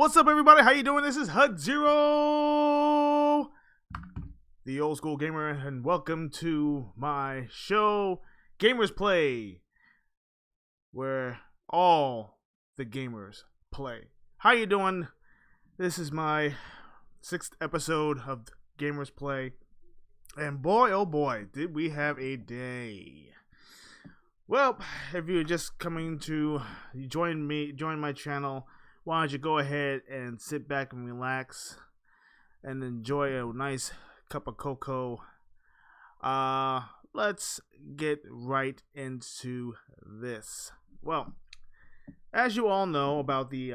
What's up, everybody? How you doing? This is HUD Zero, the old school gamer, and welcome to my show, Gamers Play, where all the gamers play. How you doing? This is my 6th episode of Gamers Play, and boy, oh boy, did we have a day. Well, if you're just coming to join my channel, why don't you go ahead and sit back and relax and enjoy a nice cup of cocoa. Let's get right into this. Well, as you all know about the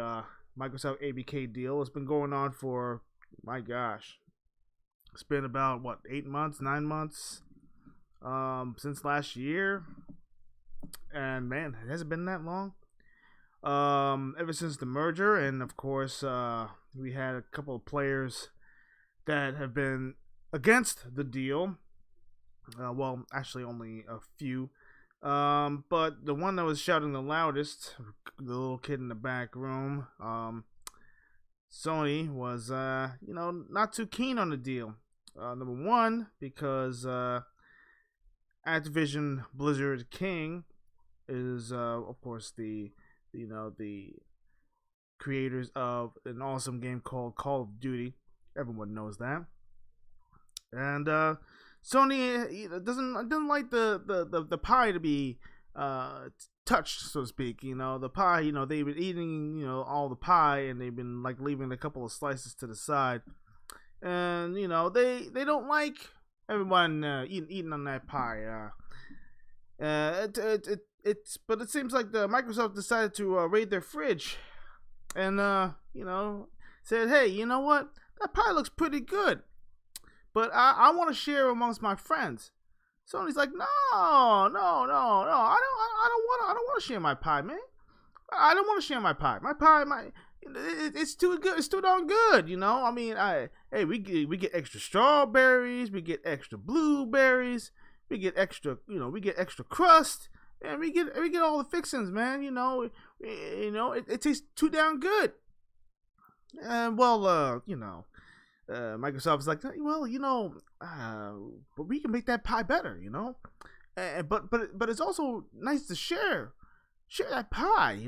Microsoft ABK deal, it's been going on for, my gosh, it's been about, 8 months, 9 months since last year. And man, it hasn't been that long. Ever since the merger, and of course, we had a couple of players that have been against the deal. Well, actually, only a few. But the one that was shouting the loudest, the little kid in the back room, Sony was, not too keen on the deal. Number one, because Activision Blizzard King is, of course, the creators of an awesome game called Call of Duty. Everyone knows that. And Sony doesn't like the pie to be touched, so to speak. The pie, they've been eating, all the pie, and they've been like leaving a couple of slices to the side. And they don't like everyone eating on that pie. But it seems like Microsoft decided to raid their fridge, and said, hey, you know what? That pie looks pretty good, but I want to share amongst my friends. Sony's like, no, I don't want to share my pie, man. I don't want to share my pie. It's too good. It's too darn good, I mean, we get extra strawberries, we get extra blueberries, we get extra, we get extra crust. And we get all the fixings, man. It tastes too damn good. And Microsoft's like, well, but we can make that pie better, but it's also nice to share that pie,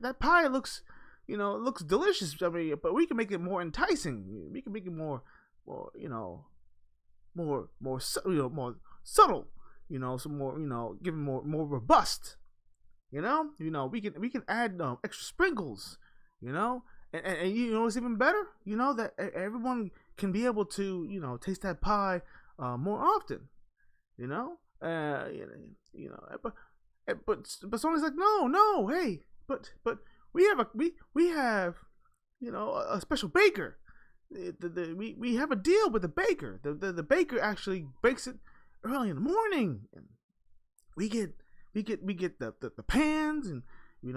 that pie looks, looks delicious. I mean, but we can make it more enticing. We can make it more subtle. Some more, give them more robust. We can add extra sprinkles. And it's even better. That everyone can be able to taste that pie more often. But Sony's like, no, hey, but we have a special baker. We have a deal with the baker. The baker actually bakes it early in the morning, and we get the pans, and we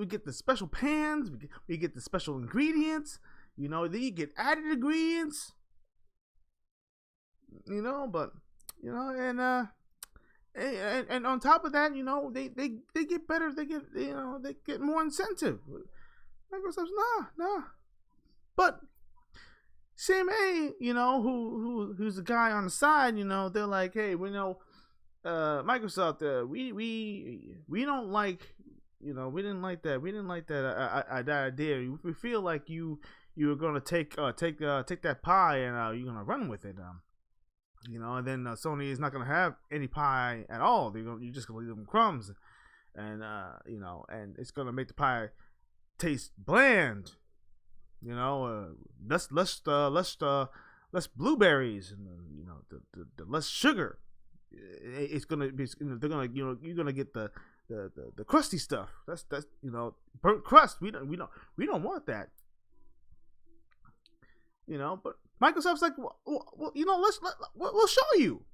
get the special pans, we get the special ingredients, then you get added ingredients, and on top of that, they get better, they get more incentive. Microsoft's nah, but CMA, who's the guy on the side, they're like, hey, Microsoft, we don't like, we didn't like that idea. We feel like you were gonna take that pie and you're gonna run with it, and then Sony is not gonna have any pie at all. You're just gonna leave them crumbs, and and it's gonna make the pie taste bland. Less blueberries, and the less sugar. It's gonna be, they're gonna, you're gonna get the crusty stuff. That's burnt crust. We don't want that. But Microsoft's like, well, we'll show you.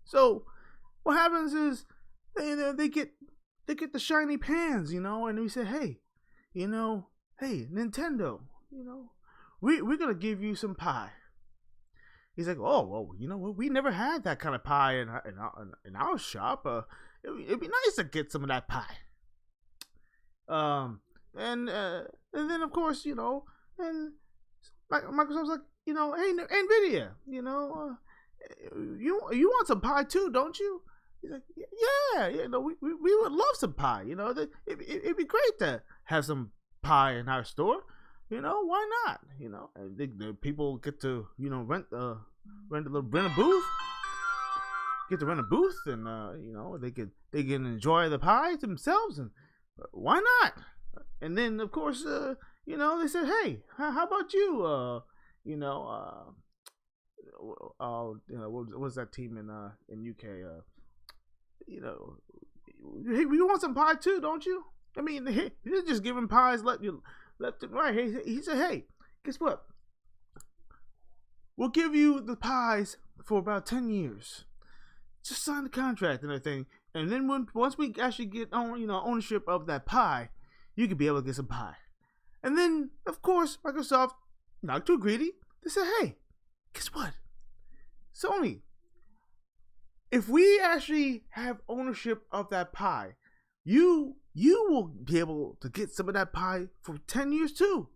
So what happens is they get the shiny pans, and we say, hey, hey, Nintendo. We're gonna give you some pie. He's like, oh, well, we never had that kind of pie in our shop. It'd be nice to get some of that pie. And then of course, And Microsoft's like, hey, Nvidia, you want some pie too, don't you? He's like, yeah, we would love some pie. It'd be great to have some pie in our store. Why not? And the people get to rent a booth, get to rent a booth, and they can enjoy the pie themselves, and why not? And then of course they said, hey, how about you? What was that team in UK? Hey, we want some pie too, don't you? I mean, they're just giving pies left and right. He said, hey, guess what? We'll give you the pies for about 10 years. Just sign the contract and everything. And then once we actually get ownership of that pie, you could be able to get some pie. And then, of course, Microsoft, not too greedy, they said, hey, guess what? Sony, if we actually have ownership of that pie, you will be able to get some of that pie for 10 years too.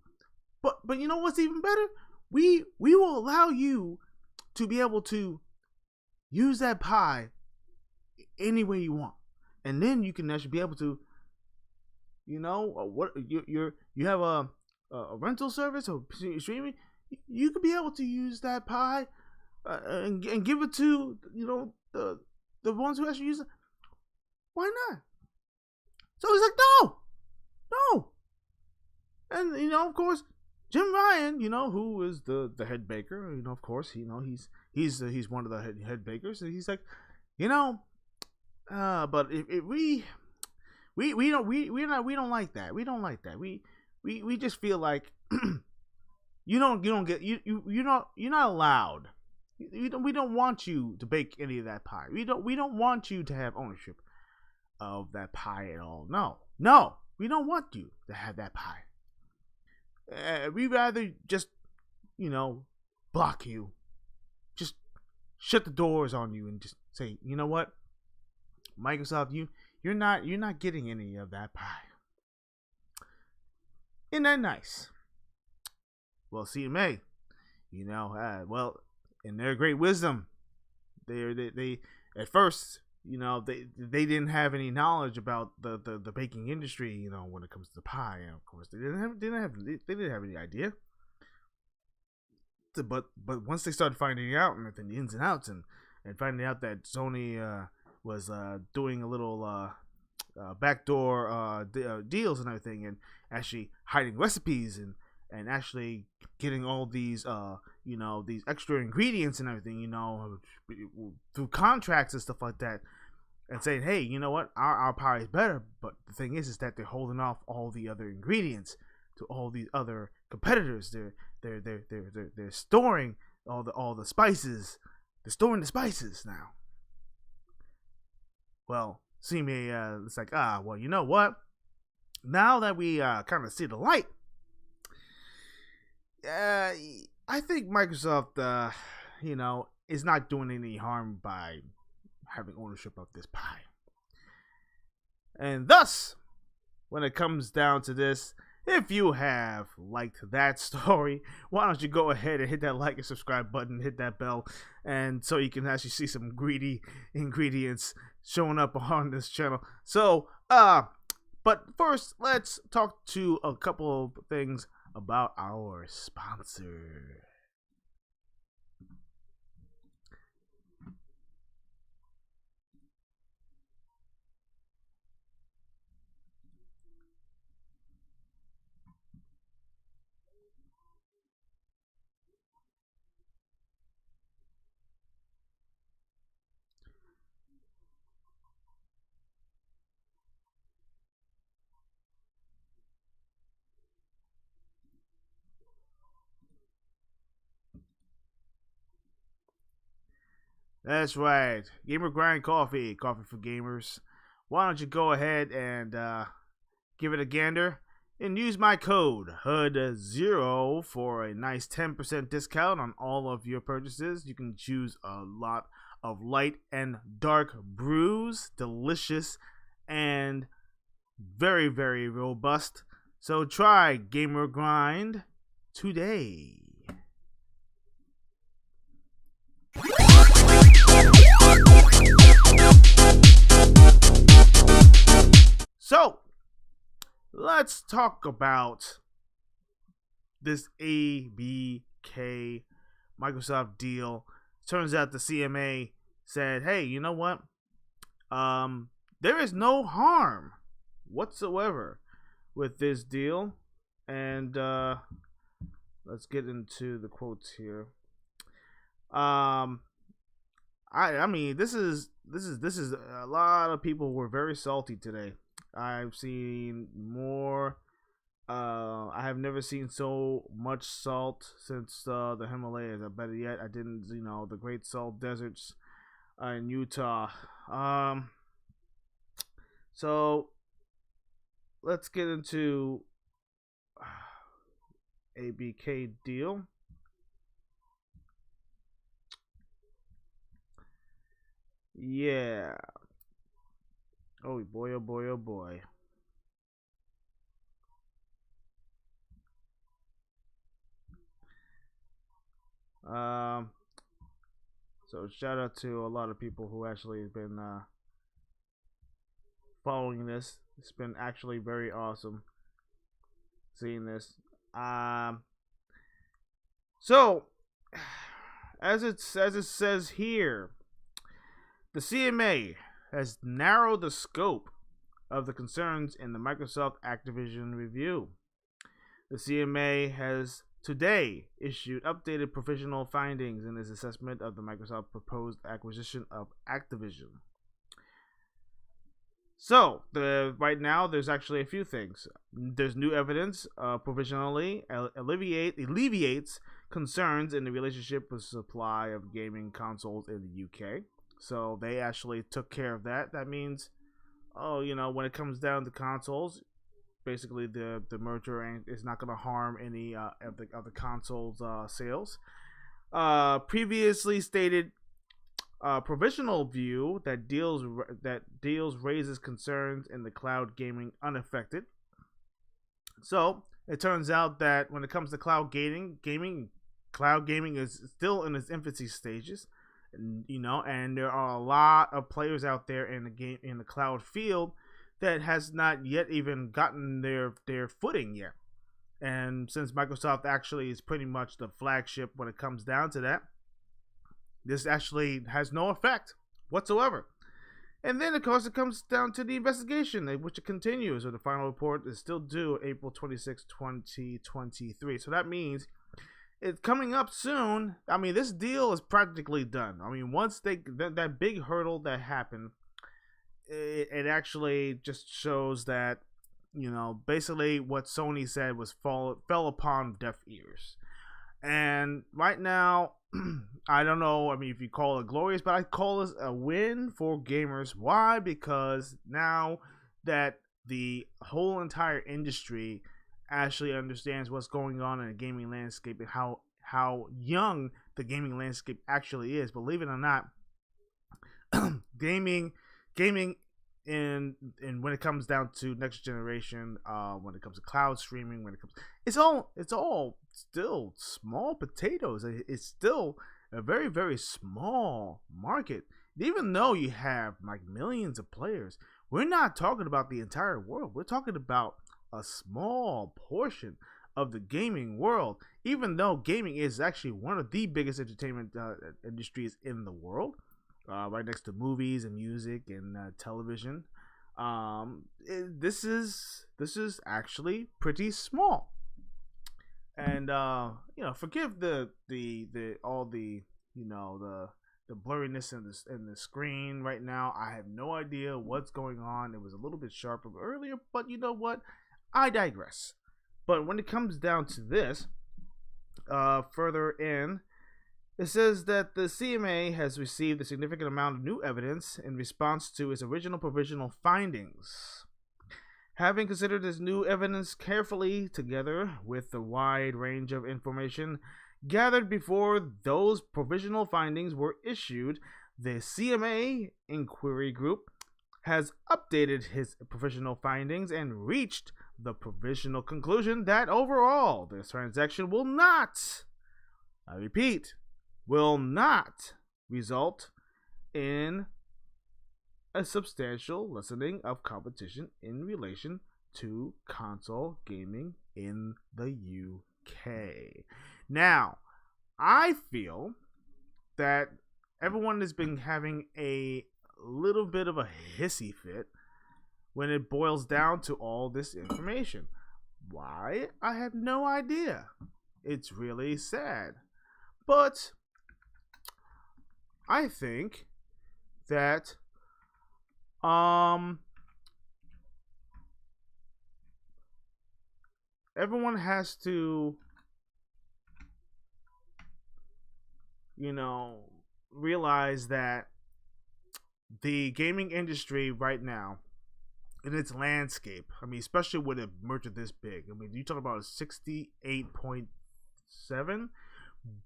But you know what's even better? We will allow you to be able to use that pie any way you want. And then you can actually be able to, what you have a rental service or streaming, you could be able to use that pie and give it to the ones who actually use it. Why not? So he's like, no. And of course, Jim Ryan, who is the head baker, of course, he's one of the head bakers, and he's like, but if we don't like that. We don't like that. We just feel like you're not allowed. We don't want you to bake any of that pie. We don't want you to have ownership of that pie at all. No, we don't want you to have that pie. We'd rather just block you, just shut the doors on you, and just say, you know what, Microsoft, you're not getting any of that pie. Isn't that nice? Well, CMA, well, in their great wisdom, they at first, they didn't have any knowledge about the baking industry, when it comes to the pie, and of course they didn't have any idea. But once they started finding out and the ins and outs, and finding out that Sony was doing a little backdoor deals and everything, and actually hiding recipes, and actually getting all these these extra ingredients and everything, through contracts and stuff like that, and saying, hey, you know what, our pie is better. But the thing is that they're holding off all the other ingredients to all these other competitors. They're storing all the spices. They're storing the spices now. Well, CMA, it's like, well, you know what? Now that we kind of see the light, I think Microsoft, is not doing any harm by having ownership of this pie. And thus, when it comes down to this, if you have liked that story, why don't you go ahead and hit that like and subscribe button, hit that bell, and so you can actually see some greedy ingredients showing up on this channel. So, but first, let's talk to a couple of things about our sponsor. That's right, Gamer Grind Coffee for gamers. Why don't you go ahead and give it a gander and use my code HUD0 for a nice 10% discount on all of your purchases. You can choose a lot of light and dark brews, delicious and very, very robust. So try Gamer Grind today. So, let's talk about this ABK Microsoft deal. Turns out the CMA said, hey, you know what? There is no harm whatsoever with this deal. And let's get into the quotes here. I mean, this is a lot of people were very salty today. I've seen more. I have never seen so much salt since the Himalayas. Better yet, I didn't. The Great Salt Deserts in Utah. So let's get into ABK deal. Yeah. Oh boy, oh boy, oh boy. So shout out to a lot of people who actually have been following this. It's been actually very awesome seeing this. So as it says here, the CMA has narrowed the scope of the concerns in the Microsoft Activision review. The CMA has today issued updated provisional findings in its assessment of the Microsoft proposed acquisition of Activision. So, right now, there's actually a few things. There's new evidence provisionally alleviates concerns in the relationship with supply of gaming consoles in the UK. So, they actually took care of that. That means, when it comes down to consoles, basically the merger is not going to harm any of the consoles sales. Previously stated provisional view that deals raises concerns in the cloud gaming unaffected. So it turns out that when it comes to cloud gaming is still in its infancy stages, and there are a lot of players out there in the cloud field that has not yet even gotten their footing yet. And since Microsoft actually is pretty much the flagship when it comes down to that, this actually has no effect whatsoever. And then, of course, it comes down to the investigation, which it continues, or the final report is still due April 26, 2023. So that means it's coming up soon. I mean, this deal is practically done. I mean, once that big hurdle that happened, it actually just shows that, basically what Sony said was fell upon deaf ears. And right now, I don't know, if you call it glorious, but I call this a win for gamers. Why? Because now that the whole entire industry actually understands what's going on in the gaming landscape and how young the gaming landscape actually is. Believe it or not, gaming and when it comes down to next generation, when it comes to cloud streaming, it's all still small potatoes. It's still a very, very small market. Even though you have like millions of players, we're not talking about the entire world. We're talking about a small portion of the gaming world. Even though gaming is actually one of the biggest entertainment industries in the world, right next to movies and music and television, this is actually pretty small. And forgive the blurriness in the screen right now. I have no idea what's going on. It was a little bit sharper earlier, but you know what? I digress. But when it comes down to this, further in, it says that the CMA has received a significant amount of new evidence in response to its original provisional findings. Having considered this new evidence carefully together with the wide range of information gathered before those provisional findings were issued, the CMA Inquiry Group has updated his provisional findings and reached the provisional conclusion that overall this transaction will not, I repeat, will not result in a substantial lessening of competition in relation to console gaming in the UK. Now, I feel that everyone has been having a little bit of a hissy fit when it boils down to all this information. Why? I have no idea. It's really sad. But I think that everyone has to, realize that the gaming industry right now, in its landscape, I mean, especially with a merger this big, I mean, you talk about a $68.7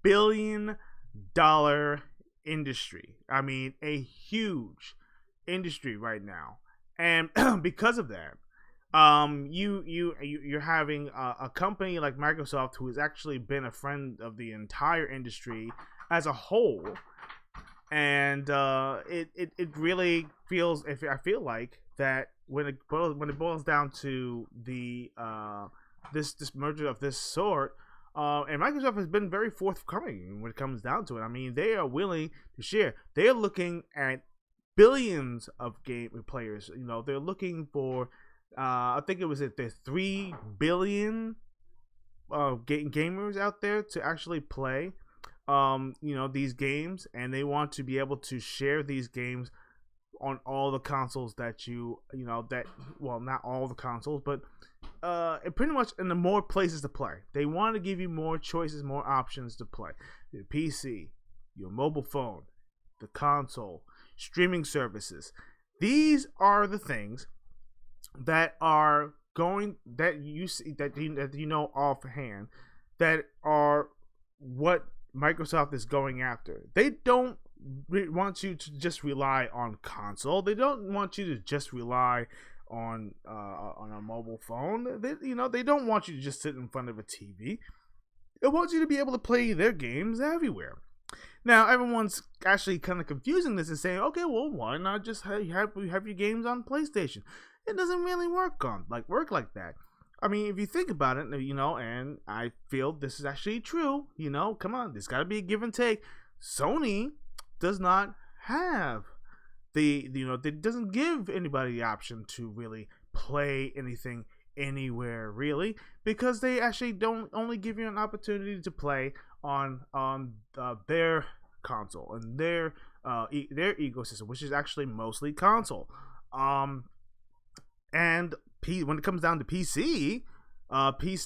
billion industry. I mean, a huge industry right now, and because of that, you're having a company like Microsoft, who has actually been a friend of the entire industry as a whole, and it really feels, if I feel like that when it boils down to the this merger of this sort, and Microsoft has been very forthcoming when it comes down to it. I mean, they are willing to share. They are looking at billions of game players. They're looking for, I think it was at the 3 billion gamers out there to actually play these games, and they want to be able to share these games on all the consoles that not all the consoles, but pretty much in the more places to play. They want to give you more choices, more options to play. Your PC, your mobile phone, the console, streaming services. These are the things that are going, that you see, that you know offhand, that are what Microsoft is going after. They don't want you to just rely on console. They don't want you to just rely on a mobile phone. They don't want you to just sit in front of a TV. They want you to be able to play their games everywhere. Now, everyone's actually kind of confusing this and saying, okay, well, why not just have your games on PlayStation? It doesn't really work like that. I mean, if you think about it, and I feel this is actually true, come on, there's got to be a give and take. Sony does not have it doesn't give anybody the option to really play anything anywhere, really, because they actually don't only give you an opportunity to play on their console and their ecosystem, which is actually mostly console. And when it comes down to PC,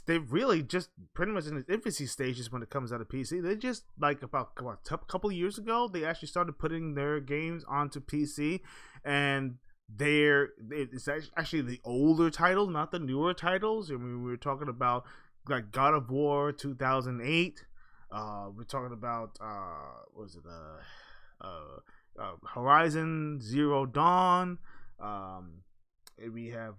they've really just pretty much in its infancy stages when it comes out of PC. They just, like, about a couple of years ago, they actually started putting their games onto PC, and it's actually the older titles, not the newer titles. I mean, we were talking about like God of War 2008. We're talking about Horizon Zero Dawn. We have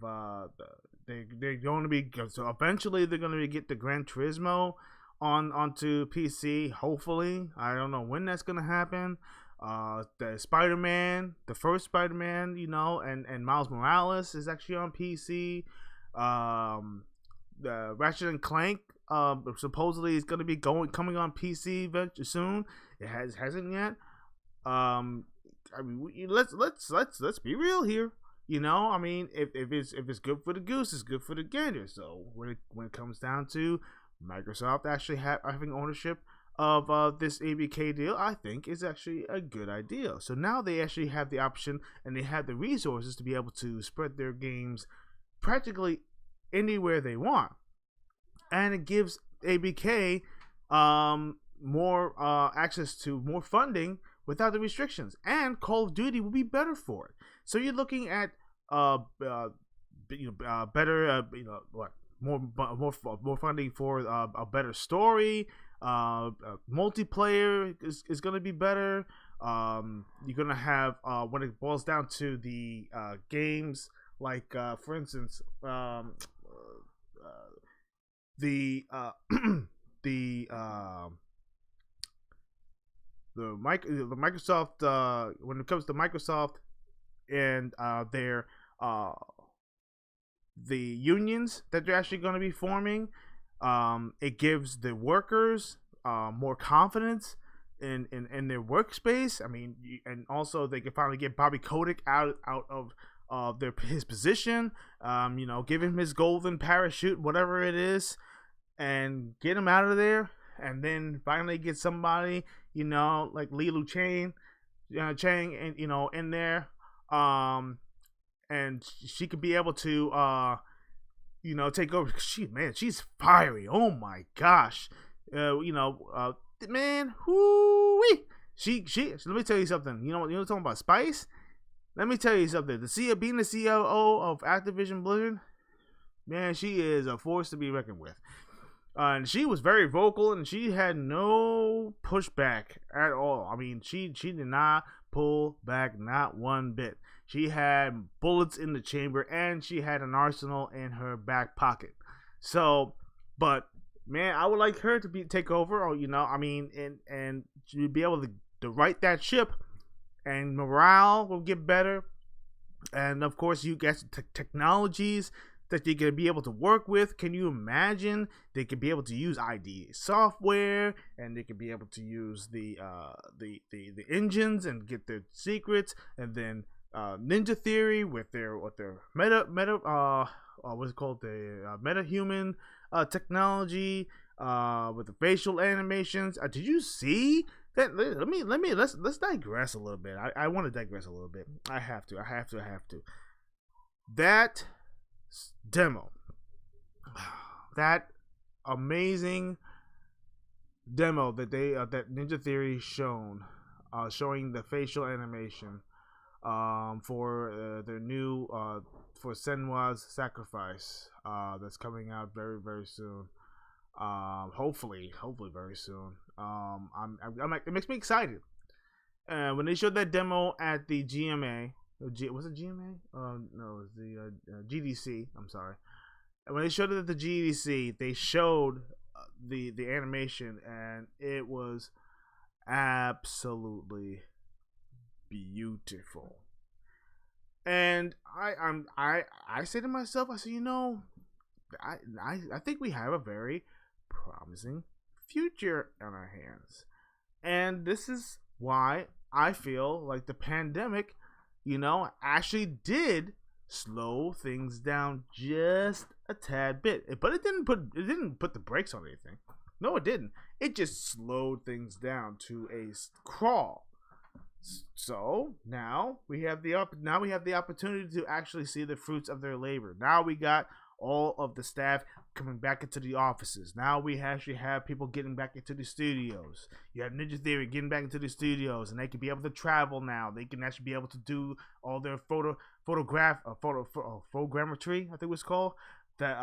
they're going to be, so eventually they're going to get the Gran Turismo onto PC. Hopefully, I don't know when that's going to happen. The Spider-Man, the first Spider-Man, and Miles Morales is actually on PC. The Ratchet and Clank supposedly is going to be coming on PC soon. It hasn't yet. I mean, let's be real here. I mean, if it's good for the goose, it's good for the gander. So when it comes down to Microsoft actually having ownership of this ABK deal, I think is actually a good idea. So now they actually have the option and they have the resources to be able to spread their games practically anywhere they want, and it gives ABK more access to more funding without the restrictions, and Call of Duty will be better for it. So you're looking at better more funding for a better story. Multiplayer is going to be better. You're going to have when it boils down to the games, like for instance, the the Microsoft, when it comes to Microsoft and their uh the unions that they're actually going to be forming, it gives the workers more confidence in their workspace. I mean, and also they can finally get Bobby Kotick out of his position. Give him his golden parachute, whatever it is, and get him out of there. And then finally get somebody, like Lilu Chang, and in there, and she could be able to, take over. She's fiery. Oh my gosh, man, whoo-wee. She. Let me tell you something. You know talking about spice. Let me tell you something. Being the COO of Activision Blizzard, man, she is a force to be reckoned with. And she was very vocal, and she had no pushback at all. I mean, she did not pull back, not one bit. She had bullets in the chamber, and she had an arsenal in her back pocket. So, but man, I would like her to take over, or and to be able to right that ship, and morale will get better. And of course, you get technologies that they could be able to work with. Can you imagine? They could be able to use ID software, and they could be able to use the engines and get their secrets, and then Ninja Theory with their meta what's it called, the metahuman technology with the facial animations. Did you see that? Let's digress a little bit. I want to digress a little bit. I have to. That demo, that amazing demo that that Ninja Theory showing the facial animation for their new for Senwa's Sacrifice that's coming out very, very soon. Hopefully very soon. It makes me excited. When they showed that demo at the GMA, was it GMA? No, it was the GDC. I'm sorry. And when they showed it at the GDC, they showed the animation, and it was absolutely beautiful. And I say to myself, I say, I think we have a very promising future on our hands, and this is why I feel like the pandemic, actually did slow things down just a tad bit. But it didn't put the brakes on anything. No, it didn't. It just slowed things down to a crawl. So now we have the opportunity to actually see the fruits of their labor. Now we got all of the staff coming back into the offices. Now we actually have people getting back into the studios. You have Ninja Theory getting back into the studios, and they can be able to travel now. They can actually be able to do all their photogrammetry, I think it was called, that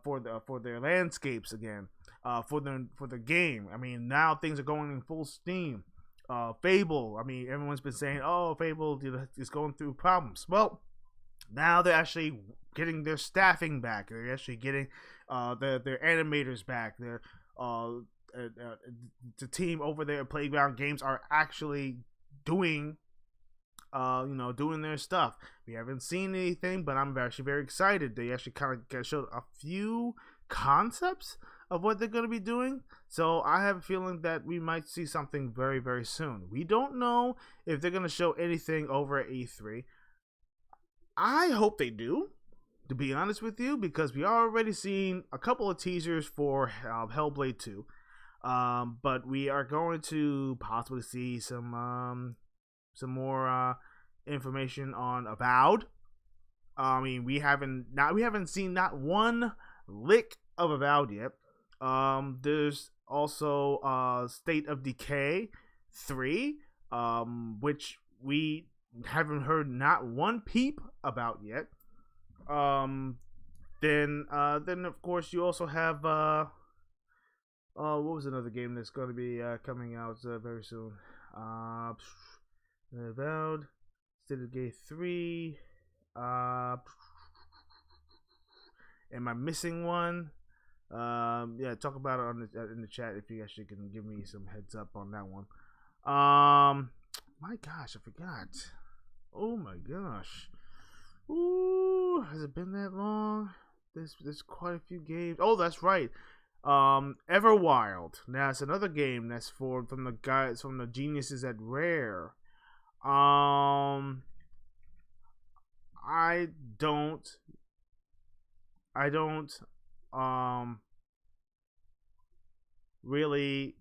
for their landscapes again, for the game. I mean, now things are going in full steam. Fable, I mean, everyone's been saying, oh, Fable is going through problems. Well, now they're actually getting their staffing back. They're actually getting their animators back. Their the team over there at Playground Games are actually doing doing their stuff. We haven't seen anything, but I'm actually very excited. They actually kind of showed a few concepts of what they're going to be doing. So I have a feeling that we might see something very, very soon. We don't know if they're going to show anything over at E3. I hope they do, to be honest with you, because we already seen a couple of teasers for Hellblade 2. But we are going to possibly see some more information on Avowed. I mean, we haven't seen not one lick of Avowed yet. There's also State of Decay 3, which we haven't heard not one peep about yet. Then of course you also have what was another game that's going to be coming out very soon? Avowed, State of Decay 3. Am I missing one? Yeah, talk about it on in the chat if you actually can give me some heads up on that one. My gosh, I forgot. Oh my gosh. Ooh, has it been that long? There's quite a few games. Oh, that's right. Everwild. Now it's another game that's from the guys from the geniuses at Rare. I don't I don't really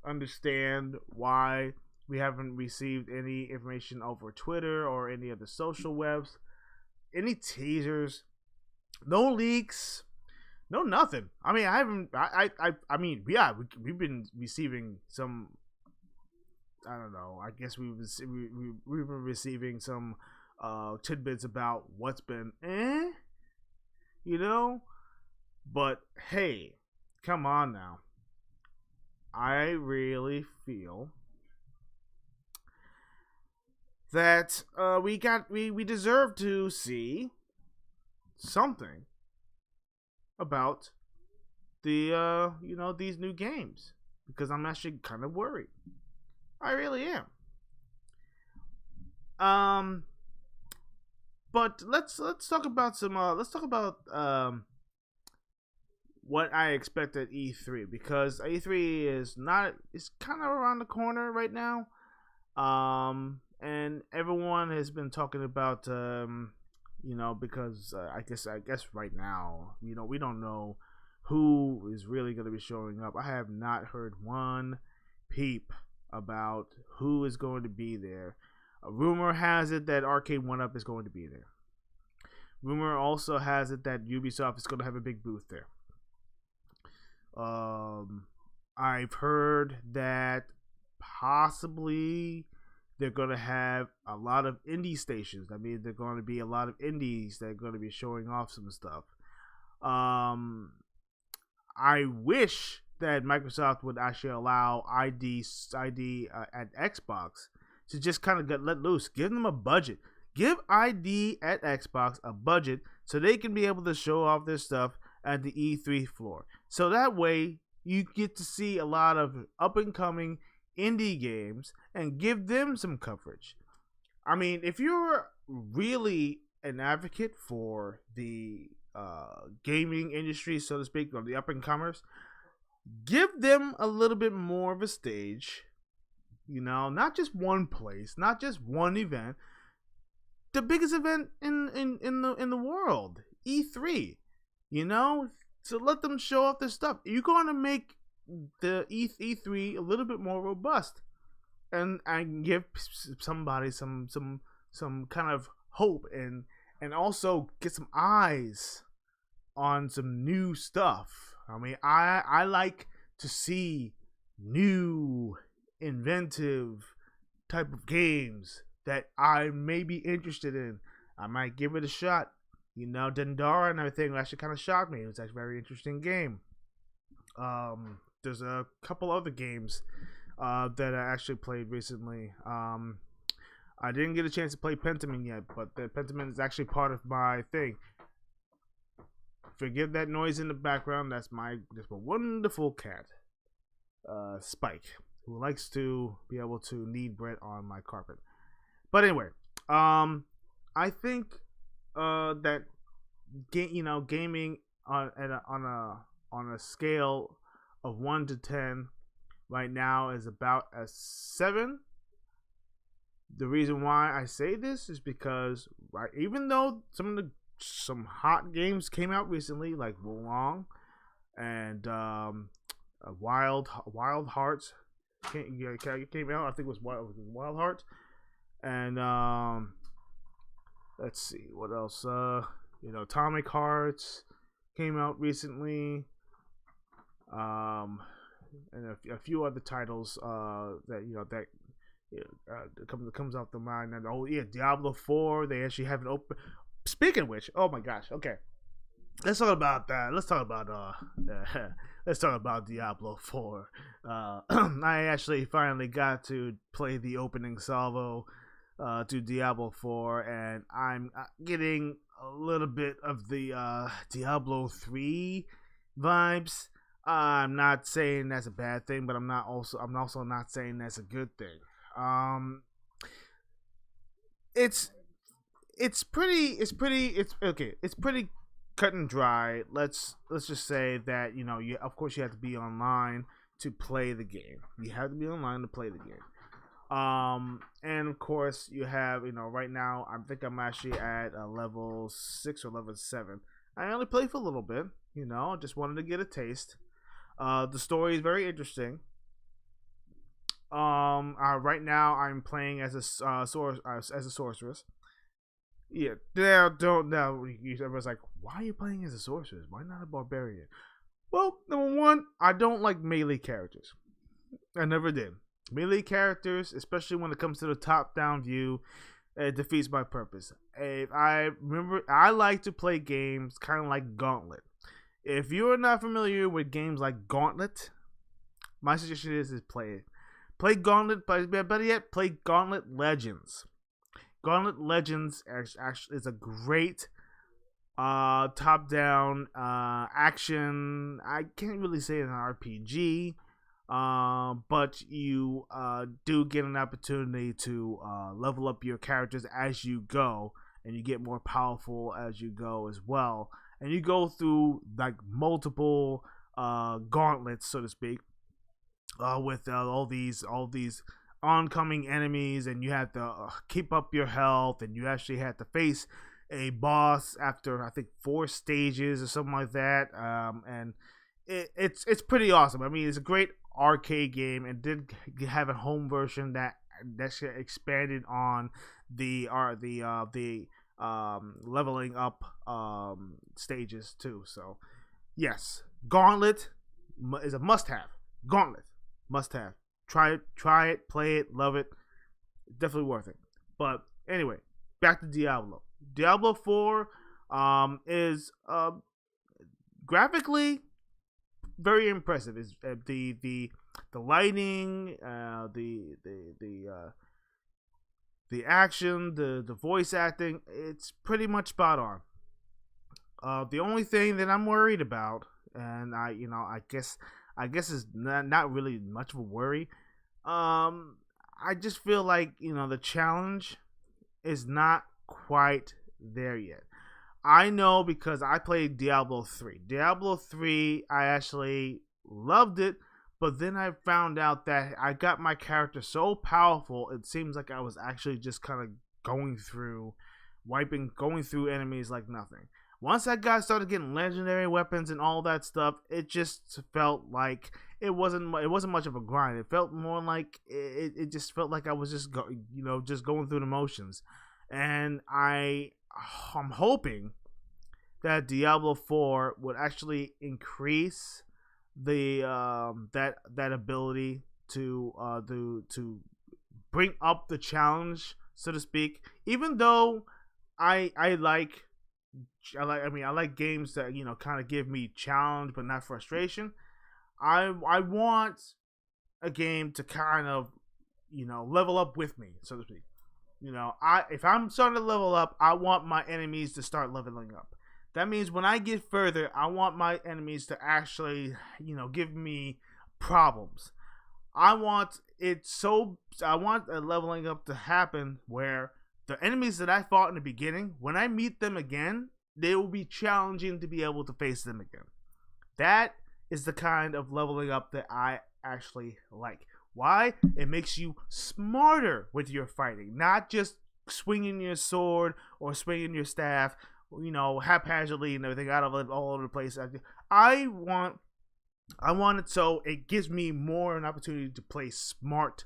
understand why we haven't received any information over Twitter or any of the social webs. Any teasers, no leaks, no nothing. I mean, I haven't. I mean, yeah, we've been receiving some. I don't know. I guess we've been receiving some tidbits about what's been you know. But hey, come on now. I really feel that we deserve to see something about the these new games, because I'm actually kind of worried. I really am. But let's talk about some what I expect at E3, because E3 is not it's kind of around the corner right now. And everyone has been talking about because I guess right now, we don't know who is really going to be showing up. I have not heard one peep about who is going to be there. A rumor has it that Arcade 1UP is going to be there. Rumor also has it that Ubisoft is going to have a big booth there. I've heard that possibly they're going to have a lot of indie stations. I mean, they're going to be a lot of indies that are going to be showing off some stuff. I wish that Microsoft would actually allow ID at Xbox to just kind of let loose. Give them a budget. Give ID at Xbox a budget so they can be able to show off their stuff at the E3 floor. So that way you get to see a lot of up and coming indie games and give them some coverage. I mean, if you're really an advocate for the gaming industry, so to speak, or the up and comers, give them a little bit more of a stage. Not just one place, not just one event. The biggest event in the world, E3. To let them show off their stuff. You're going to make the E3 a little bit more robust, and give somebody some kind of hope, and also get some eyes on some new stuff. I mean, I like to see new, inventive type of games that I may be interested in. I might give it a shot. Dendara and everything actually kind of shocked me. It was actually a very interesting game. There's a couple other games that I actually played recently. I didn't get a chance to play Pentiment yet, but the Pentiment is actually part of my thing. Forgive that noise in the background. That's my wonderful cat, Spike, who likes to be able to knead bread on my carpet. But anyway, I think that gaming on a scale of 1 to 10 right now is about a 7. The reason why I say this is because even though some hot games came out recently, like Wulong and Wild Hearts came out. I think it was Wild Hearts, and let's see what else. Atomic Hearts came out recently, and a few other titles that comes off the mind. And Diablo 4. They actually have an open. Speaking of which, oh my gosh, okay, let's talk about that. Let's talk about Diablo 4. I actually finally got to play the opening salvo to Diablo 4, and I'm getting a little bit of the Diablo 3 vibes. I'm not saying that's a bad thing, but I'm also not saying that's a good thing. Um, it's it's okay. It's pretty cut and dry. Let's just say that you of course you have to be online to play the game. You have to be online to play the game. And of course you have right now I think I'm actually at a level 6 or level 7. I only played for a little bit. Just wanted to get a taste. The story is very interesting. Right now I'm playing as a sorceress. Yeah, don't now. Everyone's like, why are you playing as a sorceress? Why not a barbarian? Well, number one, I don't like melee characters. I never did. Melee characters, especially when it comes to the top-down view, it defeats my purpose. If I remember, I like to play games kind of like Gauntlet. If you're not familiar with games like Gauntlet, my suggestion is play it. Play Gauntlet, but better yet, play Gauntlet Legends. Gauntlet Legends actually is a great top-down action. I can't really say it's an RPG, but you do get an opportunity to level up your characters as you go, and you get more powerful as you go as well. And you go through like multiple gauntlets, so to speak, with all these oncoming enemies, and you have to keep up your health, and you actually have to face a boss after I think 4 stages or something like that. And it's pretty awesome. I mean, it's a great arcade game, and did have a home version that expanded on the leveling up stages too. So yes, Gauntlet is a must-have. Gauntlet must-have. Try it, play it, love it. Definitely worth it. But anyway, back to Diablo. Diablo 4 is graphically very impressive. Is the lighting, the action, the voice acting. It's pretty much spot on. The only thing that I'm worried about, and I guess is not really much of a worry. I just feel like the challenge is not quite there yet. I know because I played Diablo 3. Diablo 3, I actually loved it, but then I found out that I got my character so powerful, it seems like I was actually just kind of going through enemies like nothing. Once I started getting legendary weapons and all that stuff, it just felt like it wasn't much of a grind. It felt more like it just felt like I was just going through the motions. And I'm hoping that Diablo 4 would actually increase the that ability to bring up the challenge, so to speak. Even though I like games that kind of give me challenge but not frustration. I want a game to kind of level up with me, so to speak. If I'm starting to level up, I want my enemies to start leveling up. That means when I get further, I want my enemies to actually give me problems. I want a leveling up to happen where the enemies that I fought in the beginning, when I meet them again, they will be challenging to be able to face them again. That is the kind of leveling up that I actually like. Why? It makes you smarter with your fighting, not just swinging your sword or swinging your staff, haphazardly and everything out of it all over the place. I want it so it gives me more an opportunity to play smart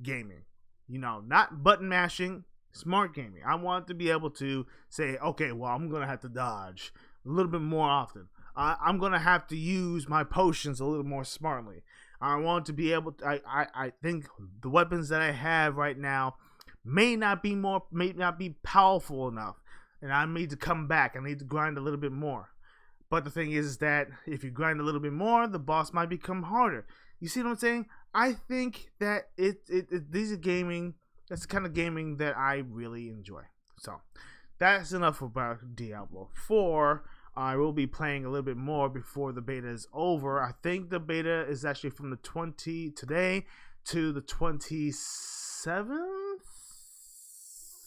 gaming. Not button mashing, smart gaming. I want to be able to say, okay, well, I'm gonna have to dodge a little bit more often. I'm gonna have to use my potions a little more smartly. I want to be able to. I think the weapons that I have right now may not be powerful enough, and I need to come back. I need to grind a little bit more. But the thing is that if you grind a little bit more, the boss might become harder. You see what I'm saying? I think that these are gaming. That's the kind of gaming that I really enjoy. So that's enough about Diablo 4. I will be playing a little bit more before the beta is over. I think the beta is actually from the 20 today to the 27th,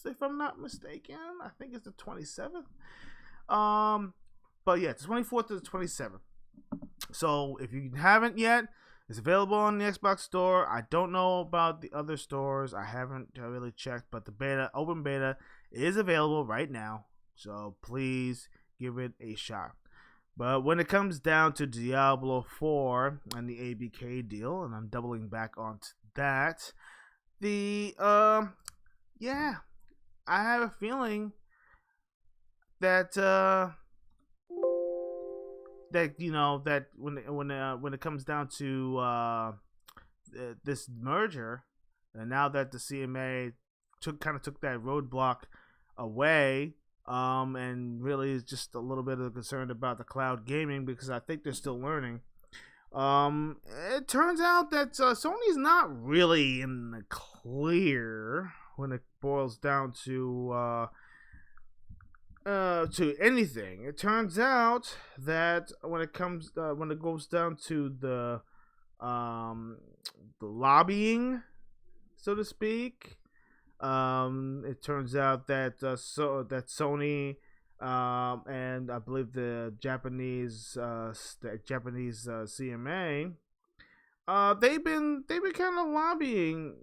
if I'm not mistaken. I think it's the 27th. But yeah, it's 24th to the 27th. So if you haven't yet, it's available on the Xbox Store. I don't know about the other stores. I haven't really checked, but the open beta, is available right now. So please give it a shot. But when it comes down to Diablo 4 and the ABK deal, and I'm doubling back onto that, yeah, I have a feeling that that when it comes down to this merger, and now that the CMA took that roadblock away, and really is just a little bit of concern about the cloud gaming, because I think they're still learning. It turns out that Sony's not really in the clear when it boils down to anything. It turns out that when it goes down to the lobbying, so to speak, it turns out that that Sony, and I believe the Japanese CMA, they've been kind of lobbying,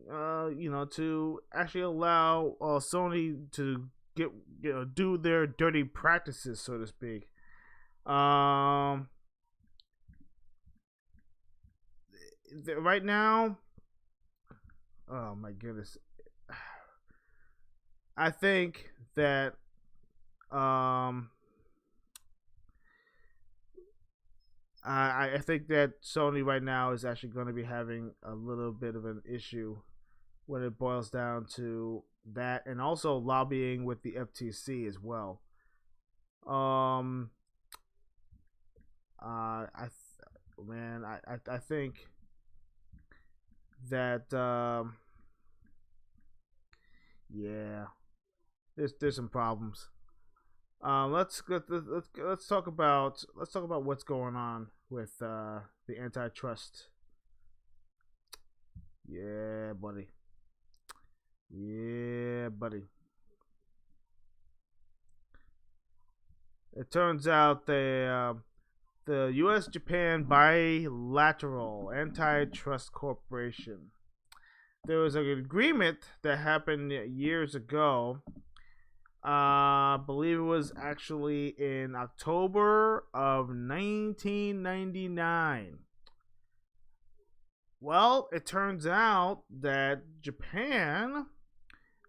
to actually allow Sony to do their dirty practices, so to speak. Right now, oh my goodness, I think that I think that Sony right now is actually going to be having a little bit of an issue when it boils down to that, and also lobbying with the FTC as well. I think that yeah, there's some problems. Let's talk about what's going on with the antitrust. Yeah, buddy. Yeah, buddy. It turns out the U.S. Japan bilateral antitrust corporation. There was an agreement that happened years ago. I believe it was actually in October of 1999. Well, it turns out that Japan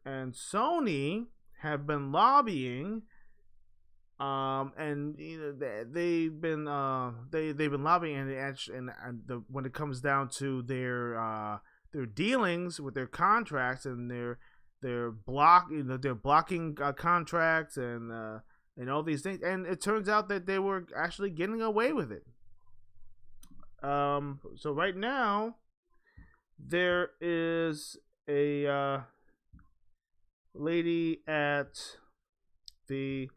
and Sony have been lobbying, and they've been lobbying, and when it comes down to their dealings with their contracts, and they're blocking contracts, and all these things, and it turns out that they were actually getting away with it. So right now there is a lady at the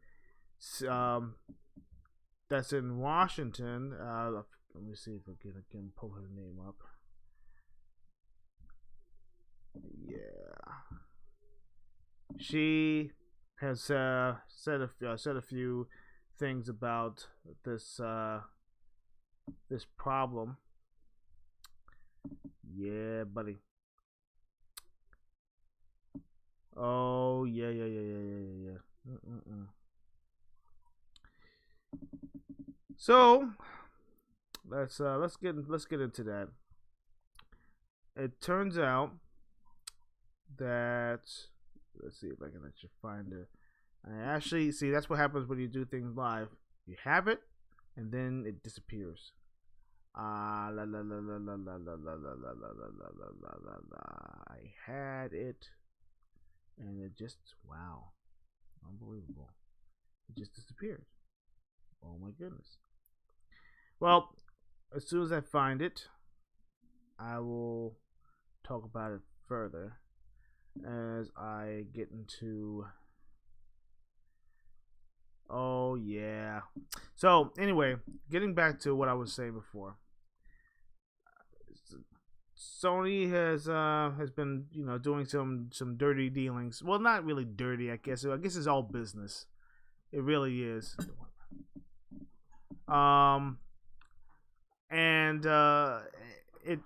that's in Washington. Let me see if I can pull her name up. Yeah, she has said a few things about this problem. Yeah, buddy. Oh yeah. So let's get into that. It turns out that, let's see if I can actually find it. I actually see, that's what happens when you do things live. You have it, and then it disappears. I had it, and it just, wow, unbelievable. It just disappeared. Oh my goodness. Well, as soon as I find it, I will talk about it further as I get into Oh yeah. So anyway, getting back to what I was saying before, Sony has been doing some dirty dealings. Well, not really dirty, I guess. I guess it's all business. It really is. Um, and it,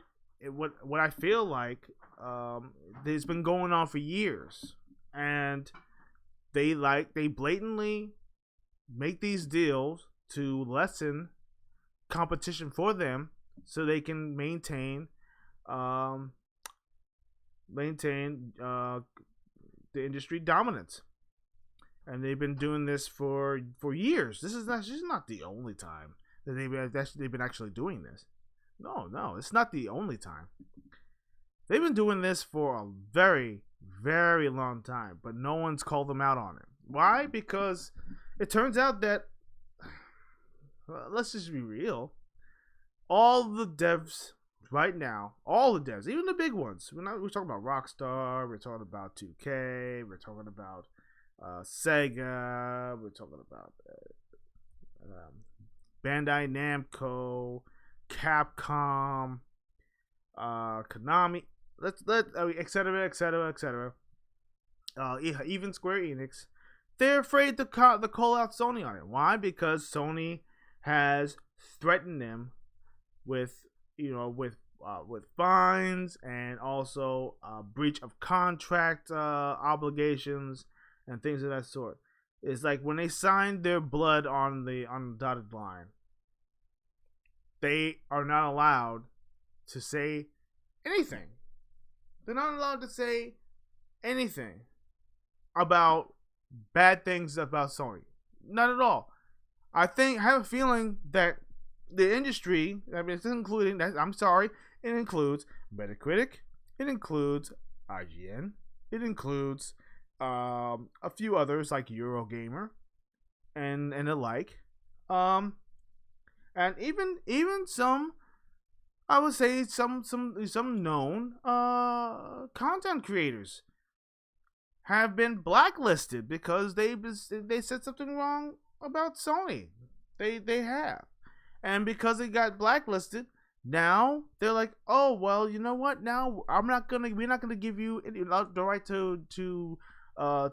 what I feel like it's been going on for years, and they blatantly make these deals to lessen competition for them, so they can um, maintain the industry dominance. And they've been doing this for years. This is not the only time that they've been actually doing this. No, it's not the only time. They've been doing this for a very, very long time, but no one's called them out on it. Why? Because it turns out that, well, let's just be real, all the devs right now, all the devs, even the big ones, we're talking about Rockstar, we're talking about 2K, we're talking about Sega, we're talking about Bandai Namco, Capcom, Konami, etc., etc., etc. Even Square Enix, they're afraid to call out Sony on it. Why? Because Sony has threatened them with with fines, and also breach of contract obligations and things of that sort. It's like when they signed their blood on the dotted line, they are not allowed to say anything. They're not allowed to say anything about bad things about Sony. Not at all. I have a feeling that the industry, I mean, it's including that. I'm sorry, it includes Metacritic, it includes IGN, it includes a few others like Eurogamer and the like, and even some, I would say some known content creators have been blacklisted because they said something wrong about Sony. They have. And because they got blacklisted, now they're like, oh well, you know what? Now we're not gonna give you the right to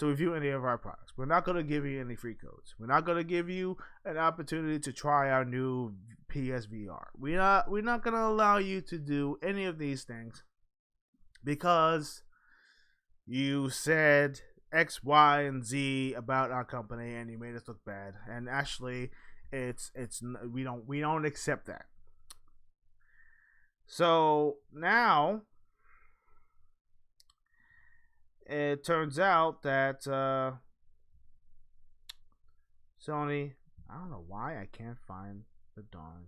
review any of our products. We're not gonna give you any free codes. We're not gonna give you an opportunity to try our new PSVR. We're not gonna allow you to do any of these things because you said X, Y, and Z about our company, and you made us look bad. And actually, it's we don't accept that. So now it turns out that Sony, I don't know why I can't find the darn.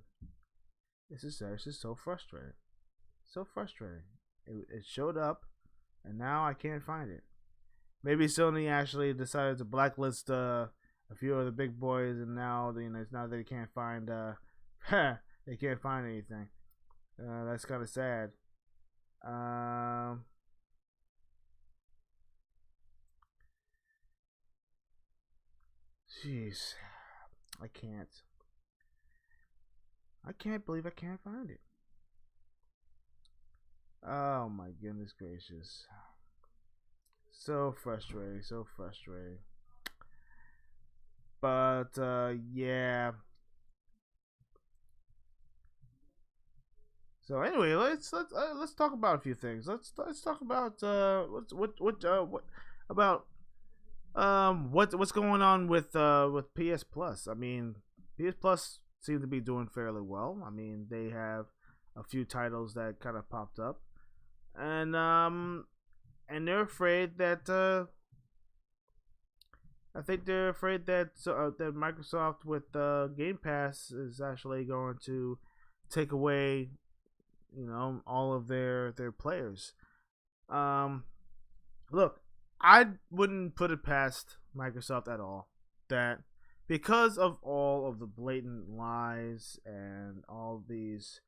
This is so frustrating. So frustrating. It showed up, and now I can't find it. Maybe Sony actually decided to blacklist a few of the big boys, and now now they can't find they can't find anything. That's kind of sad. Jeez, I can't believe I can't find it. Oh my goodness gracious. So frustrating, so frustrating. But yeah. So anyway, let's talk about a few things. Let's talk about what about what's going on with PS Plus. I mean, PS Plus seems to be doing fairly well. I mean, they have a few titles that kind of popped up, and they're afraid that I think they're afraid that that Microsoft with Game Pass is actually going to take away, all of their players. Look, I wouldn't put it past Microsoft at all that, because of all of the blatant lies and all these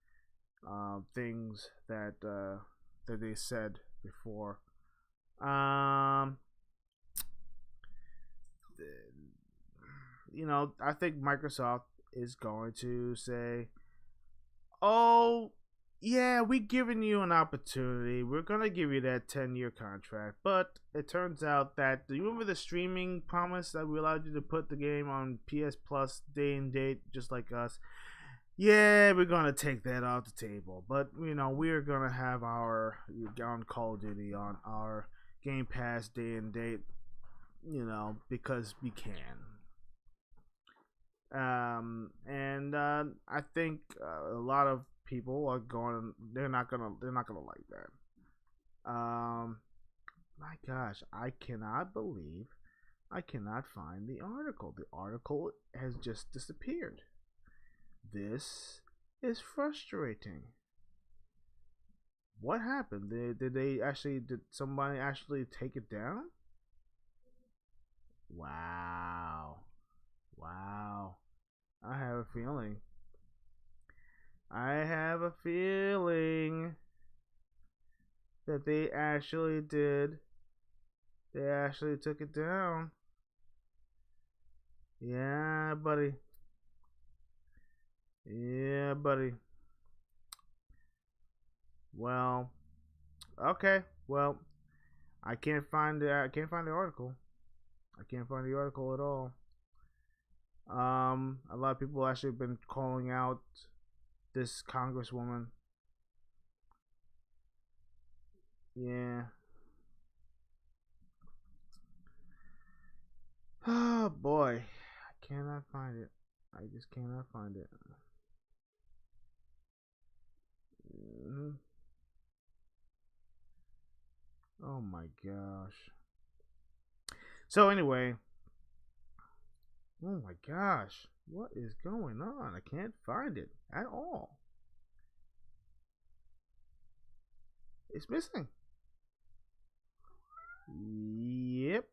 things that they said before, I think Microsoft is going to say, "Oh, yeah, we giving you an opportunity. We're gonna give you that 10-year contract." But it turns out that, do you remember the streaming promise that we allowed you to put the game on PS Plus day and date, just like us? Yeah, we're gonna take that off the table. But we're gonna have our on Call of Duty on our Game Pass day and date, because we can. And I think a lot of people are going. They're not gonna like that. My gosh, I cannot believe I cannot find the article. The article has just disappeared. This is frustrating. What happened? Did somebody actually take it down? Wow. Wow. I have a feeling. That they actually did. They actually took it down. Yeah, buddy. Yeah, buddy. Well, okay. Well, I can't find the article. I can't find the article at all. A lot of people actually have been calling out this congresswoman. Yeah. Oh boy, I cannot find it. I just cannot find it. Mm-hmm. Oh my gosh. So anyway, oh my gosh, what is going on? I can't find it at all. It's missing. Yep.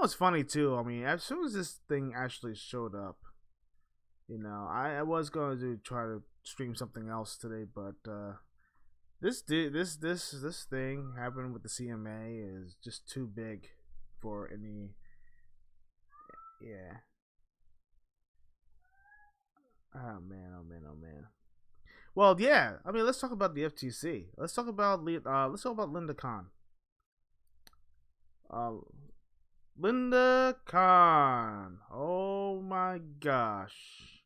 It's funny too. I mean, as soon as this thing actually showed up, I was going to try to stream something else today, but this thing happening with the CMA is just too big for any. Yeah. Oh man! Oh man! Oh man! Well, yeah. I mean, let's talk about the FTC. Let's talk about Linda Khan. Linda Khan. Oh my gosh.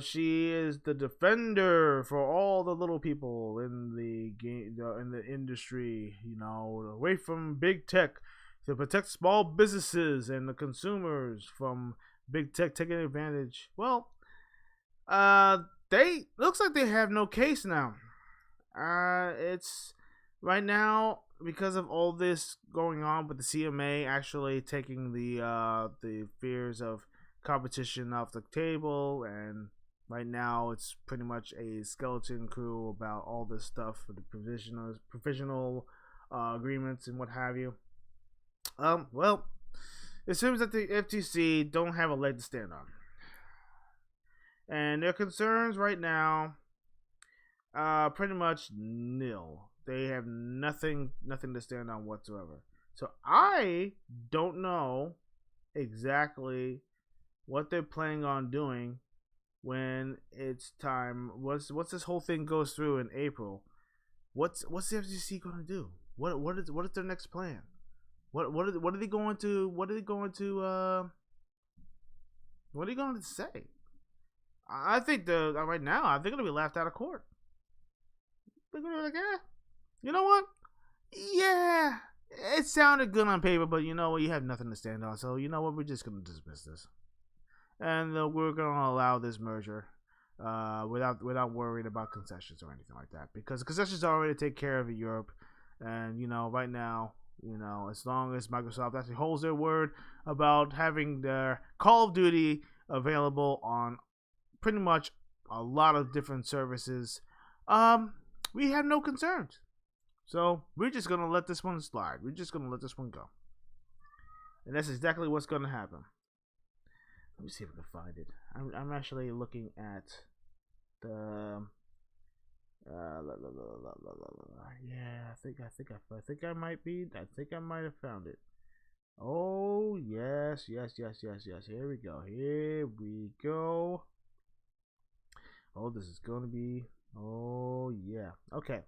She is the defender for all the little people in the game, in the industry. Away from big tech, to protect small businesses and the consumers from big tech taking advantage. Well, they looks like they have no case now. It's right now, because of all this going on with the CMA actually taking the fears of competition off the table, and right now it's pretty much a skeleton crew about all this stuff for the provisional agreements and what have you. Well, it seems that the FTC don't have a leg to stand on, and their concerns right now pretty much nil. They have nothing to stand on whatsoever. So I don't know exactly what they're planning on doing when it's time. Once this whole thing goes through in April, what's the FCC going to do? What is their next plan? What are they going to say? I think right now they're going to be laughed out of court. They're going to be like, you know what? Yeah, it sounded good on paper, but you know what? You have nothing to stand on. So you know what? We're just going to dismiss this, and we're going to allow this merger without worrying about concessions or anything like that, because concessions already take care of in Europe, and right now, as long as Microsoft actually holds their word about having their Call of Duty available on pretty much a lot of different services, we have no concerns. So we're just gonna let this one slide. We're just gonna let this one go, and that's exactly what's gonna happen. Let me see if I can find it. I'm actually looking at the Yeah, I might be. I think I might have found it. Oh yes, yes, yes, yes, yes. Here we go. Here we go. Oh, this is gonna be. Oh yeah. Okay.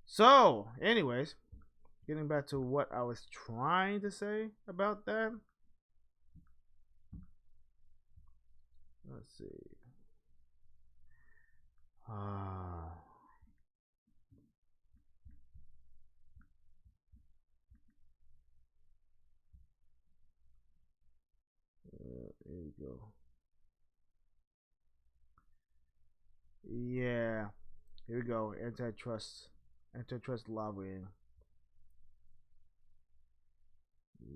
So, anyways, getting back to what I was trying to say about that. Let's see. Ah. There you go. Yeah. Here we go. Antitrust. Antitrust lobbying.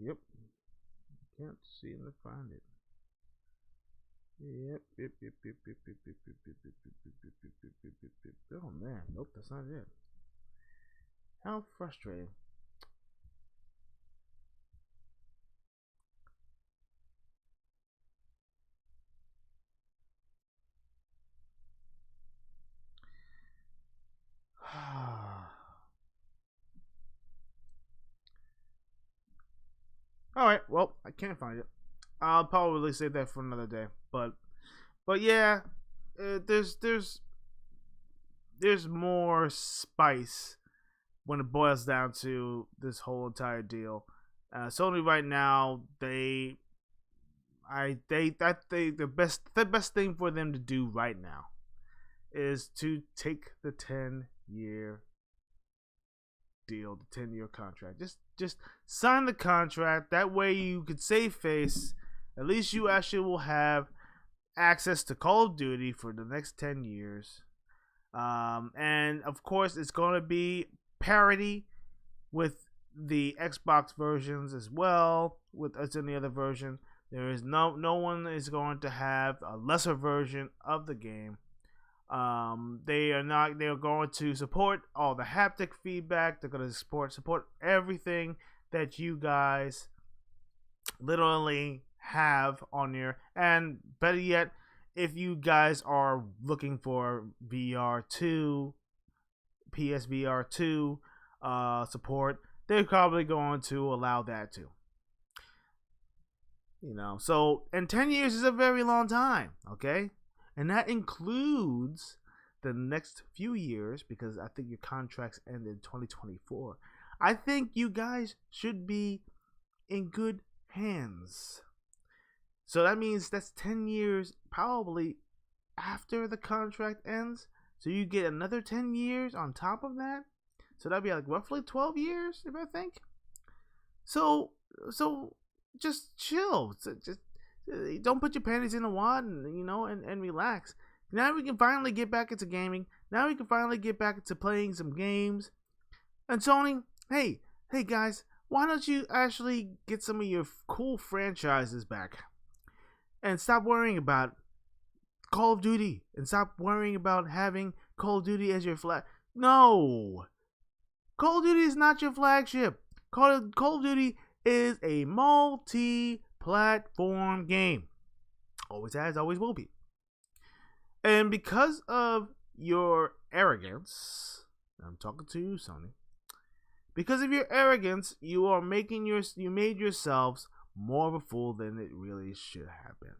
Yep. Can't seem to find it. Yep, yep, yep, yep, yep, yep, yep, yep, yep, yep, yep, yep, yep, yep, yep, yep, yep, yep. Oh man, nope, that's not it. How frustrating. All right, well, I can't find it. I'll probably save that for another day. But yeah, there's more spice when it boils down to this whole entire deal. Sony right now, the best thing for them to do right now is to take the 10-year deal, the 10-year contract. Just sign the contract. That way you could save face. At least you actually will have access to Call of Duty for the next 10 years. And of course, it's going to be parity with the Xbox versions as well, with as any other version. There is no one is going to have a lesser version of the game. They are not. They are going to support all the haptic feedback. They're going to support everything that you guys literally have on your. And better yet, if you guys are looking for VR2, PSVR2 support, they're probably going to allow that too. So and 10 years is a very long time, okay? And that includes the next few years because I think your contracts end in 2024. I think you guys should be in good hands. So that means that's 10 years probably after the contract ends. So you get another 10 years on top of that. So that'd be like roughly 12 years, if I think. So just chill. Just don't put your panties in a wad, and relax. Now we can finally get back into gaming. Now we can finally get back into playing some games. And Sony, hey guys, why don't you actually get some of your cool franchises back and stop worrying about Call of Duty and stop worrying about having Call of Duty as your flag. No, Call of Duty is not your flagship. Call of Duty is a multi-platform game. Always has, always will be. And because of your arrogance, I'm talking to you, Sony. Because of your arrogance, you made yourselves more of a fool than it really should have been.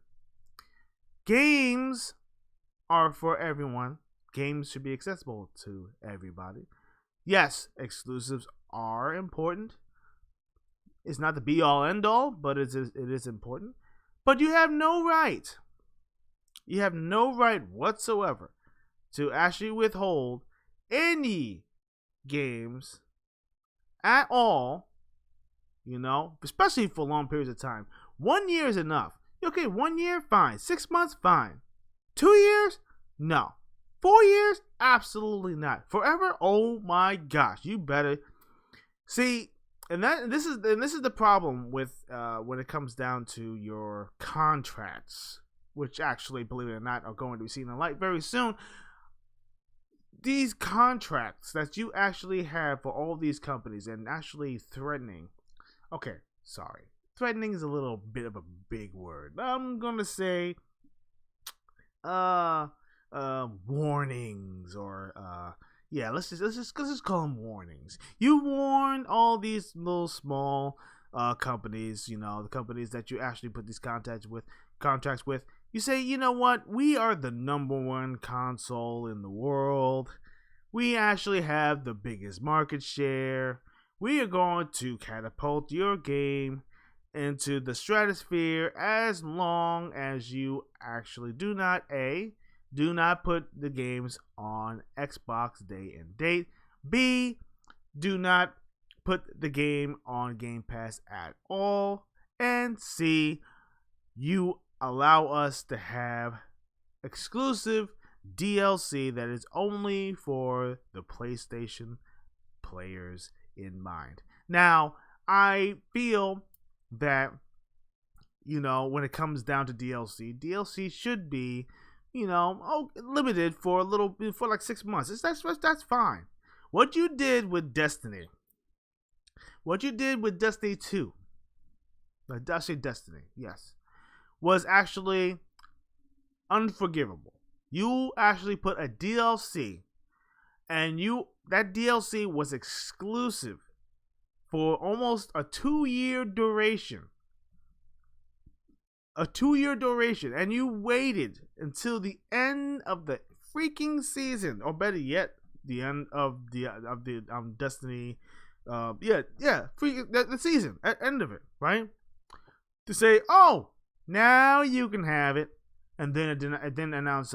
Games are for everyone. Games should be accessible to everybody. Yes, exclusives are important. It's not the be all end all, but it is important. But you have no right. You have no right whatsoever to actually withhold any games at all, especially for long periods of time. 1 year is enough. Okay, 1 year, fine. 6 months, fine. 2 years, no. 4 years, absolutely not. Forever, oh my gosh, you better see. And this is the problem with when it comes down to your contracts, which actually, believe it or not, are going to be seen in light very soon. These contracts that you actually have for all these companies and actually threatening. Okay, sorry. Threatening is a little bit of a big word. I'm gonna say warnings, or yeah, let's just call them warnings. You warn all these little small companies, the companies that you actually put these contracts with. You say, you know what, we are the number one console in the world. We actually have the biggest market share. We are going to catapult your game into the stratosphere as long as you actually do not put the games on Xbox day and date. B, do not put the game on Game Pass at all. And C, you allow us to have exclusive DLC that is only for the PlayStation players in mind. Now, I feel that when it comes down to DLC should be limited for like 6 months. That's fine. What you did with Destiny 2, I say Destiny, yes, was actually unforgivable. You actually put a DLC, and that DLC was exclusive for almost a 2-year duration. And you waited until the end of the freaking season, or better yet, the end of the Destiny, the season, at end of it, right? To say, oh, now you can have it, and then it didn't announce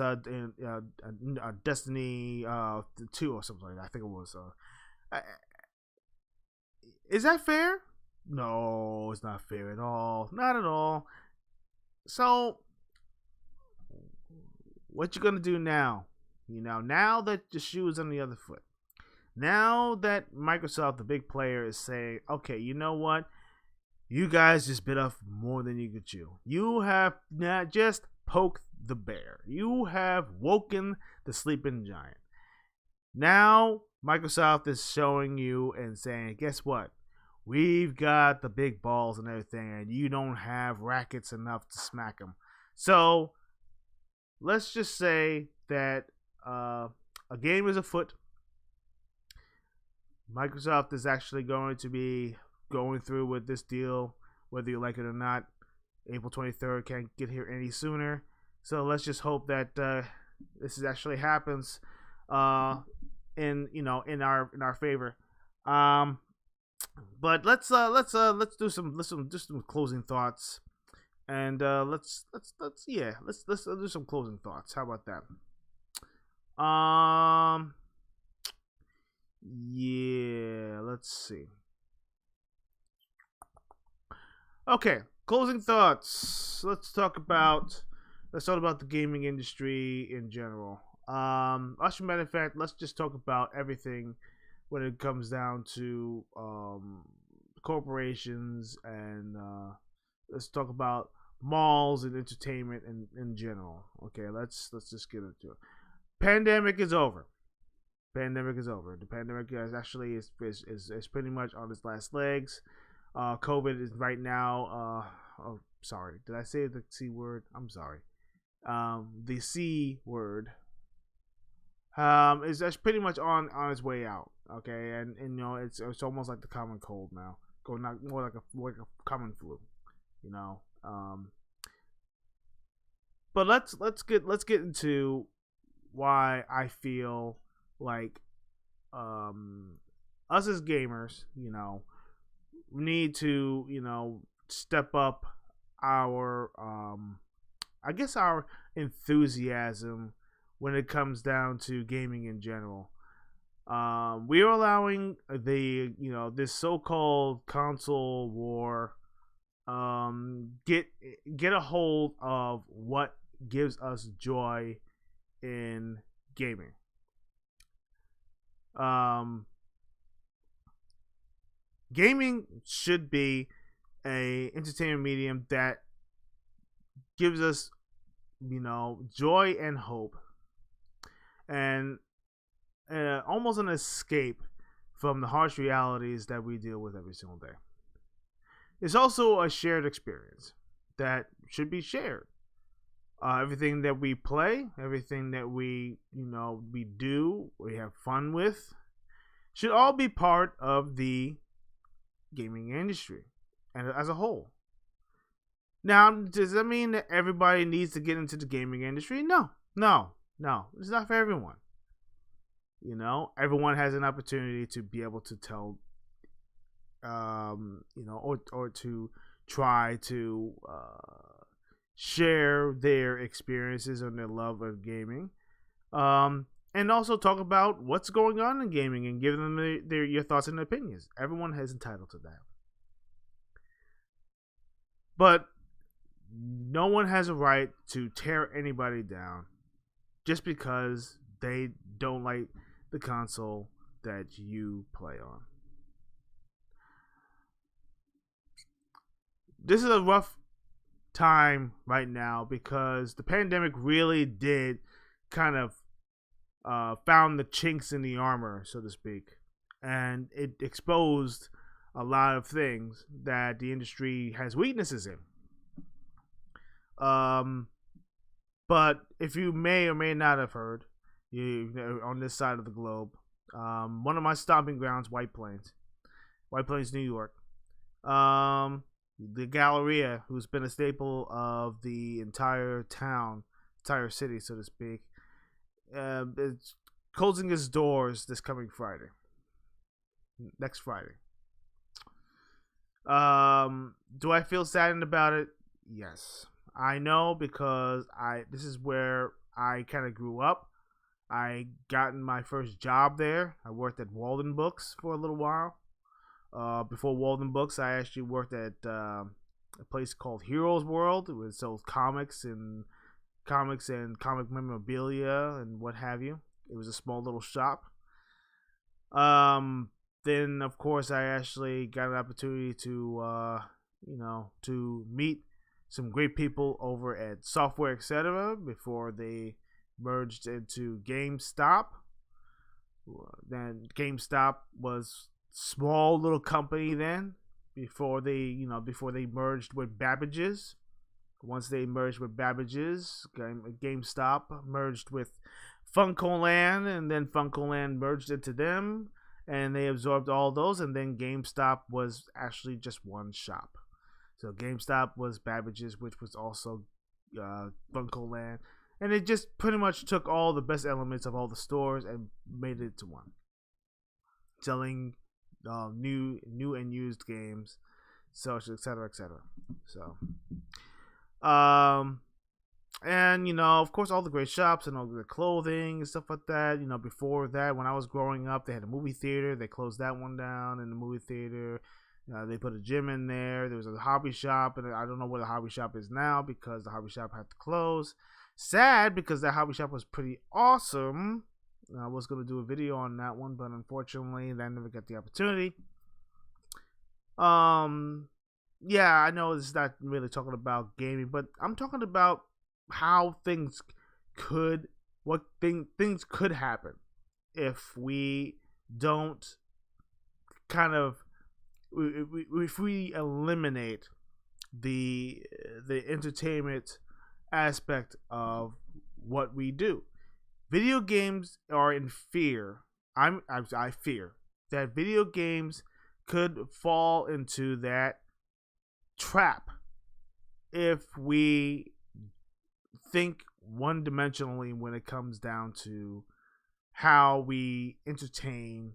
Destiny 2 or something like that. I think it was. Is that fair? No, it's not fair at all. Not at all. So, what you gonna do now? Now that the shoe is on the other foot. Now that Microsoft, the big player, is saying, okay, you know what? You guys just bit off more than you could chew. You have not just poked the bear. You have woken the sleeping giant. Now, Microsoft is showing you and saying, guess what? We've got the big balls and everything, and you don't have rackets enough to smack them. So, let's just say that a game is afoot. Microsoft is actually going to be going through with this deal, whether you like it or not. April 23rd can't get here any sooner. So let's just hope that this actually happens in our favor. But let's do some closing thoughts, and let's do some closing thoughts. How about that? Yeah, let's see. Okay, closing thoughts. Let's talk about the gaming industry in general. As a matter of fact, let's just talk about everything when it comes down to corporations, and let's talk about malls and entertainment in general. Okay, let's just get into it. Pandemic is over. The pandemic is pretty much on its last legs. COVID is right now. Oh, sorry. Did I say the C word? I'm sorry. The C word. Is that's pretty much on its way out. Okay, and it's almost like the common cold now. Not more like a common flu. But let's get into why I feel like us as gamers, need to step up our our enthusiasm when it comes down to gaming in general. We are allowing this so-called console war get a hold of what gives us joy in gaming. Gaming should be a entertainment medium that gives us joy and hope, and almost an escape from the harsh realities that we deal with every single day. It's also a shared experience that should be shared. Everything that we play, everything that we do, we have fun with, should all be part of the gaming industry and as a whole. Now, does that mean that everybody needs to get into the gaming industry? No, no, no. It's not for everyone. Everyone has an opportunity to be able to tell, or to try to share their experiences and their love of gaming, and also talk about what's going on in gaming and give them your thoughts and opinions. Everyone has entitled to that, but no one has a right to tear anybody down just because they don't like the console that you play on. This is a rough time right now because the pandemic really did kind of found the chinks in the armor, so to speak, and it exposed a lot of things that the industry has weaknesses in. But if you may or may not have heard, on this side of the globe, one of my stomping grounds, White Plains, New York. The Galleria, who's been a staple of the entire city, so to speak, it's closing its doors this coming next Friday. Do I feel saddened about it? Yes, I know, because this is where I kind of grew up. I gotten my first job there. I worked at Walden Books for a little while. Before Walden Books, I actually worked at a place called Heroes World. It sells comics and comic memorabilia and what have you. It was a small little shop. Then, of course, I actually got an opportunity to meet some great people over at Software Etc. before they merged into GameStop. Then GameStop was small little company then before they merged with Babbage's. Once they merged with Babbage's, GameStop merged with FuncoLand, and then FuncoLand merged into them, and they absorbed all those, and then GameStop was actually just one shop. So GameStop was Babbage's, which was also FuncoLand, and it just pretty much took all the best elements of all the stores and made it to one, selling new and used games, so etc. So, and of course, all the great shops and all the clothing and stuff like that. Before that, when I was growing up, they had a movie theater. They closed that one down. In the movie theater, they put a gym in there. There was a hobby shop, and I don't know where the hobby shop is now because the hobby shop had to close. Sad, because that hobby shop was pretty awesome. I was going to do a video on that one, but unfortunately, I never got the opportunity. Yeah, I know it's not really talking about gaming, but I'm talking about how things could happen if we don't if we eliminate the entertainment aspect of what we do. Video games are in fear. I fear that video games could fall into that trap if we think one-dimensionally when it comes down to how we entertain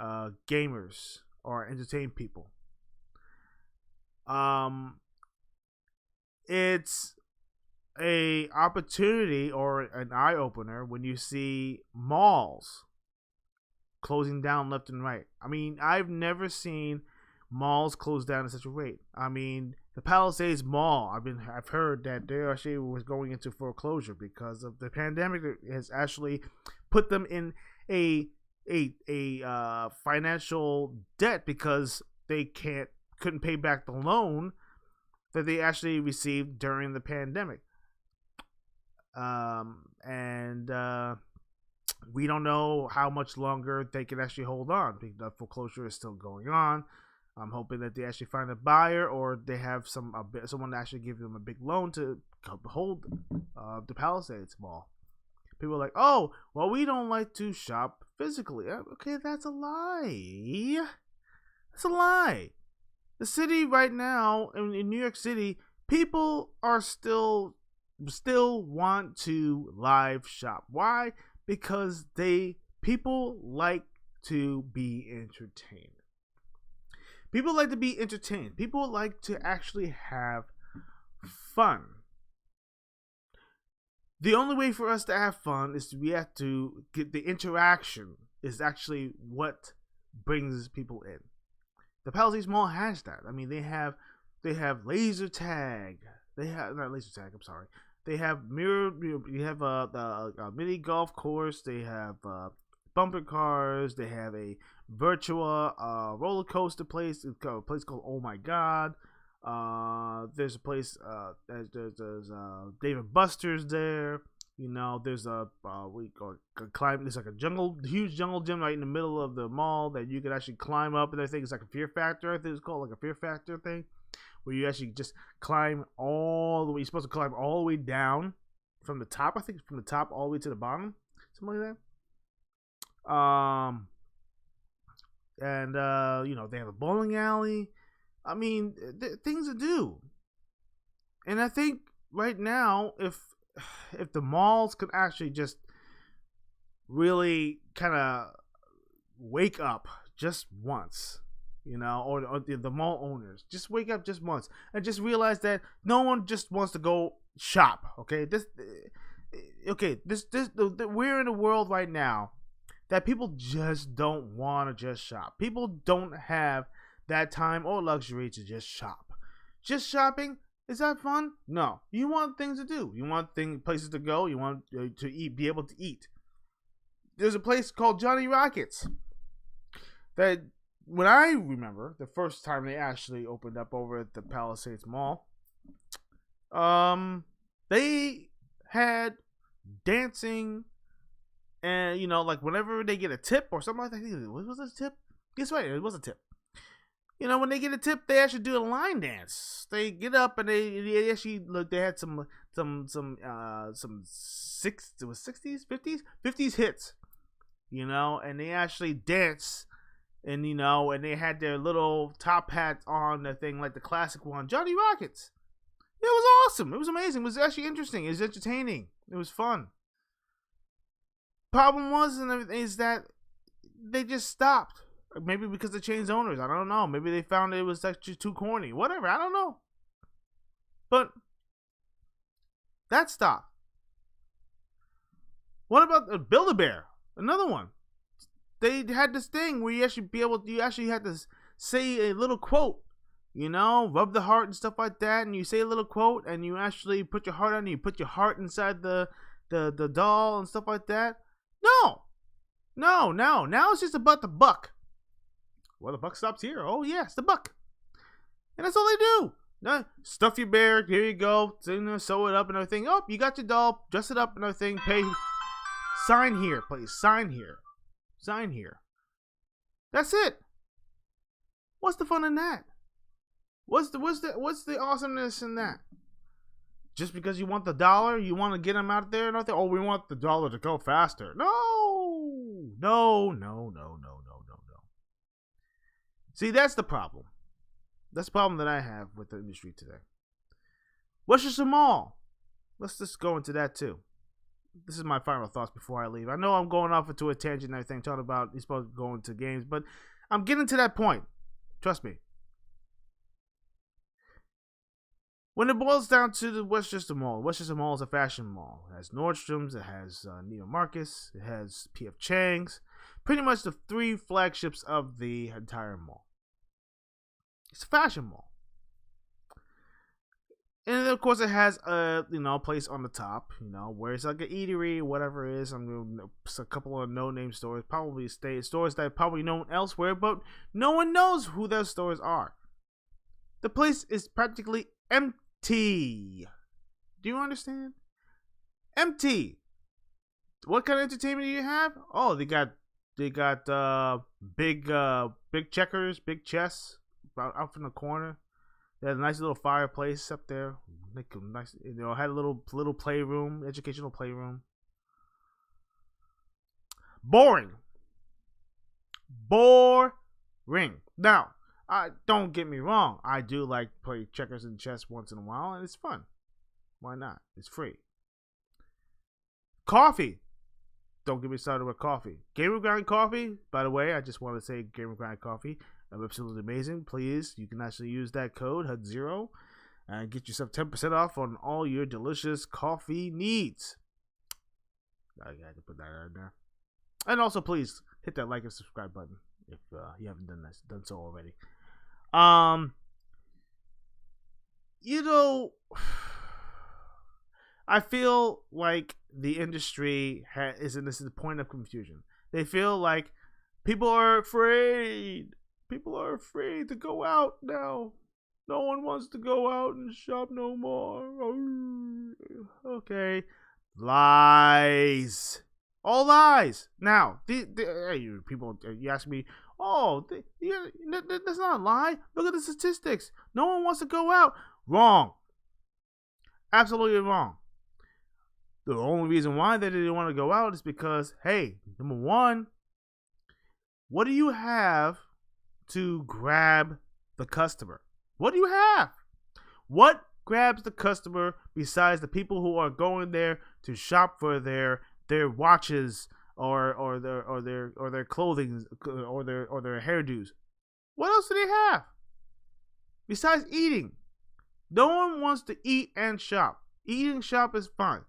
gamers or entertain people. It's a opportunity or an eye-opener when you see malls closing down left and right. I mean, I've never seen malls close down at such a rate. I mean, the Palisades Mall, I've heard that they actually was going into foreclosure because of the pandemic. It has actually put them in a financial debt because they couldn't pay back the loan that they actually received during the pandemic. And we don't know how much longer they can actually hold on. The foreclosure is still going on. I'm hoping that they actually find a buyer, or they have someone to actually give them a big loan to hold the Palisades Mall. People are like, oh, well, we don't like to shop physically. Okay, that's a lie. That's a lie. The city right now, in New York City, people are still want to live shop. Why? Because people like to be entertained. People like to be entertained. People like to actually have fun. The only way for us to have fun is we have to get the interaction is actually what brings people in. The Palisades Mall has that. I mean, they have laser tag. They have not laser tag. I'm sorry. They have mirror. You have the mini golf course. They have bumper cars. They have a virtual roller coaster place. A place called Oh My God. There's a place. There's Dave and Buster's there. You know, there's a climb. There's like a huge jungle gym right in the middle of the mall that you could actually climb up. And I think it's like a Fear Factor. I think it's called like a Fear Factor thing, where you actually just climb all the way. You're supposed to climb all the way down from the top. I think from the top all the way to the bottom, something like that. And you know, they have a bowling alley. I mean, things to do. And I think right now, if the malls could actually just really kind of wake up just once, you know, or the mall owners just wake up just once and just realize that no one just wants to go shop. Okay, we're in a world right now that people just don't want to just shop. People don't have that time or luxury to just shop. Just shopping, is that fun? No. You want things to do. You want places to go. You want to eat, be able to eat. There's a place called Johnny Rockets that, when I remember, the first time they actually opened up over at the Palisades Mall, they had dancing, and, you know, like whenever they get a tip or something like that, what was this tip? Guess what? It was a tip. You know, when they get a tip, they actually do a line dance. They get up and they actually look. They had some 50s hits, you know, and they actually dance, and you know, and they had their little top hats on, the thing like the classic one, Johnny Rockets. It was awesome. It was amazing. It was actually interesting. It was entertaining. It was fun. Problem is that they just stopped. Maybe because they changed owners. I don't know. Maybe they found it was actually too corny. Whatever. I don't know. But that stopped. What about Build-A-Bear? Another one. They had this thing where you actually had to say a little quote. You know, rub the heart and stuff like that, and you say a little quote, and you actually put your heart on it. You put your heart inside the doll and stuff like that. No. Now it's just about the buck. Well, the buck stops here. Oh, yeah, it's the buck. And that's all they do. No, stuff your bear. Here you go. Sew it up and everything. Oh, you got your doll. Dress it up and everything. Pay. Sign here, please. Sign here. Sign here. That's it. What's the fun in that? What's the awesomeness in that? Just because you want the dollar, you want to get them out there and everything? Oh, we want the dollar to go faster. No. See, that's the problem. That's the problem that I have with the industry today. Westchester Mall. Let's just go into that too. This is my final thoughts before I leave. I know I'm going off into a tangent and everything, talking about you're supposed to go into games, but I'm getting to that point. Trust me. When it boils down to the Westchester Mall is a fashion mall. It has Nordstrom's, it has Neiman Marcus, it has P.F. Chang's. Pretty much the three flagships of the entire mall. It's a fashion mall. And then, of course, it has a place on the top, where it's like an eatery, whatever it is. A couple of no-name stores, probably stores that are probably known elsewhere, but no one knows who those stores are. The place is practically empty. Do you understand? Empty. What kind of entertainment do you have? Oh, they got big checkers, big chess, out from the corner. They had a nice little fireplace up there. Like a nice, had a little playroom, educational playroom. Boring. Now, don't get me wrong. I do like play checkers and chess once in a while, and it's fun. Why not? It's free. Coffee. Don't get me started with coffee. Gamer Grind Coffee. By the way, I just want to say Gamer Grind Coffee. Absolutely amazing. Please, you can actually use that code HUD0 and get yourself 10% off on all your delicious coffee needs. I got to put that in there. And also, please hit that like and subscribe button if you haven't done so already. I feel like the industry is in this point of confusion. They feel like people are afraid. People are afraid to go out now. No one wants to go out and shop no more. Okay. Lies. All lies. Now, people, you ask me, that's not a lie. Look at the statistics. No one wants to go out. Wrong. Absolutely wrong. The only reason why they didn't want to go out is because, hey, number one, what do you have to grab the customer? What do you have? What grabs the customer besides the people who are going there to shop for their watches or their clothing or their hairdos? What else do they have besides eating? No one wants to eat and shop. Eat and shop is fine.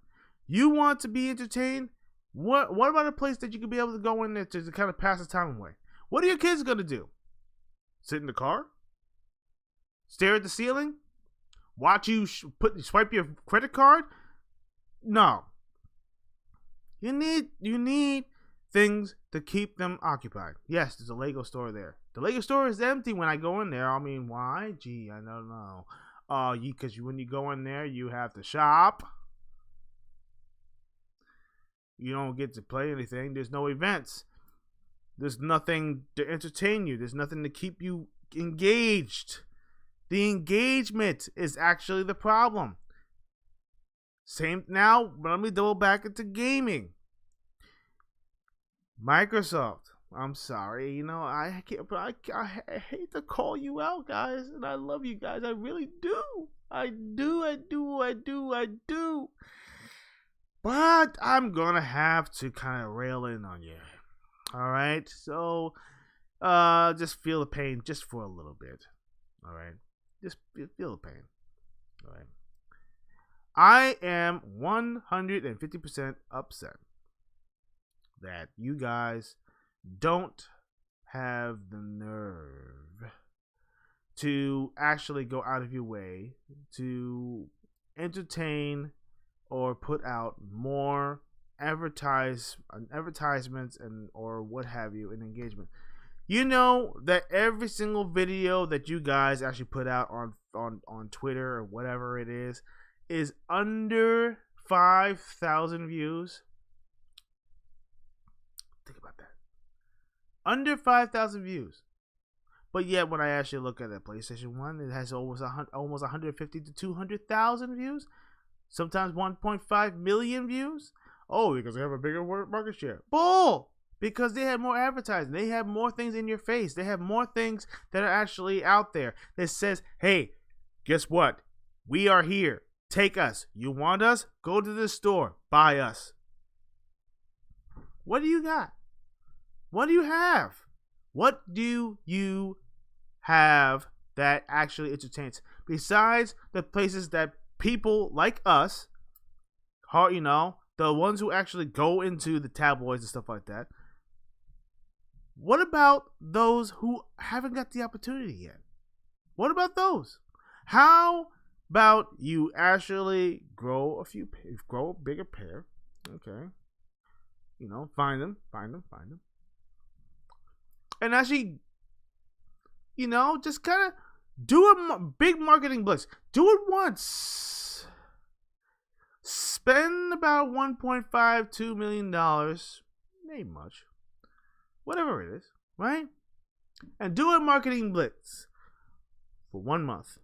You want to be entertained? What about a place that you could be able to go in there to kind of pass the time away? What are your kids gonna do? Sit in the car? Stare at the ceiling? Watch you swipe your credit card? No. You need things to keep them occupied. Yes, there's a Lego store there. The Lego store is empty when I go in there. I mean, why? Gee, I don't know. Because when you go in there, you have to shop. You don't get to play anything. There's no events. There's nothing to entertain you. There's nothing to keep you engaged. The engagement is actually the problem. Same now, but let me double back into gaming. Microsoft. I'm sorry, I hate to call you out, guys, and I love you guys. I really do. I do. But I'm gonna have to kind of rail in on you. All right, so just feel the pain just for a little bit. All right, just feel the pain. All right, I am 150% upset that you guys don't have the nerve to actually go out of your way to entertain or put out more advertisements and or what have you in engagement. You know that every single video that you guys actually put out on Twitter or whatever it is under 5,000 views. Think about that. Under 5,000 views. But yet when I actually look at that PlayStation 1, it has almost 150 to 200,000 views. Sometimes 1.5 million views. Oh, because they have a bigger market share. Bull! Because they have more advertising. They have more things in your face. They have more things that are actually out there that says, hey, guess what? We are here. Take us. You want us? Go to this store. Buy us. What do you got? What do you have? What do you have that actually entertains? Besides the places that people like us, the ones who actually go into the tabloids and stuff like that. What about those who haven't got the opportunity yet? What about those? How about you actually grow a bigger pair? Okay. Find them. And actually, just kind of do a big marketing blitz. Do it once. Spend about $1.52 million. Ain't much. Whatever it is, right? And do a marketing blitz. for 1 month.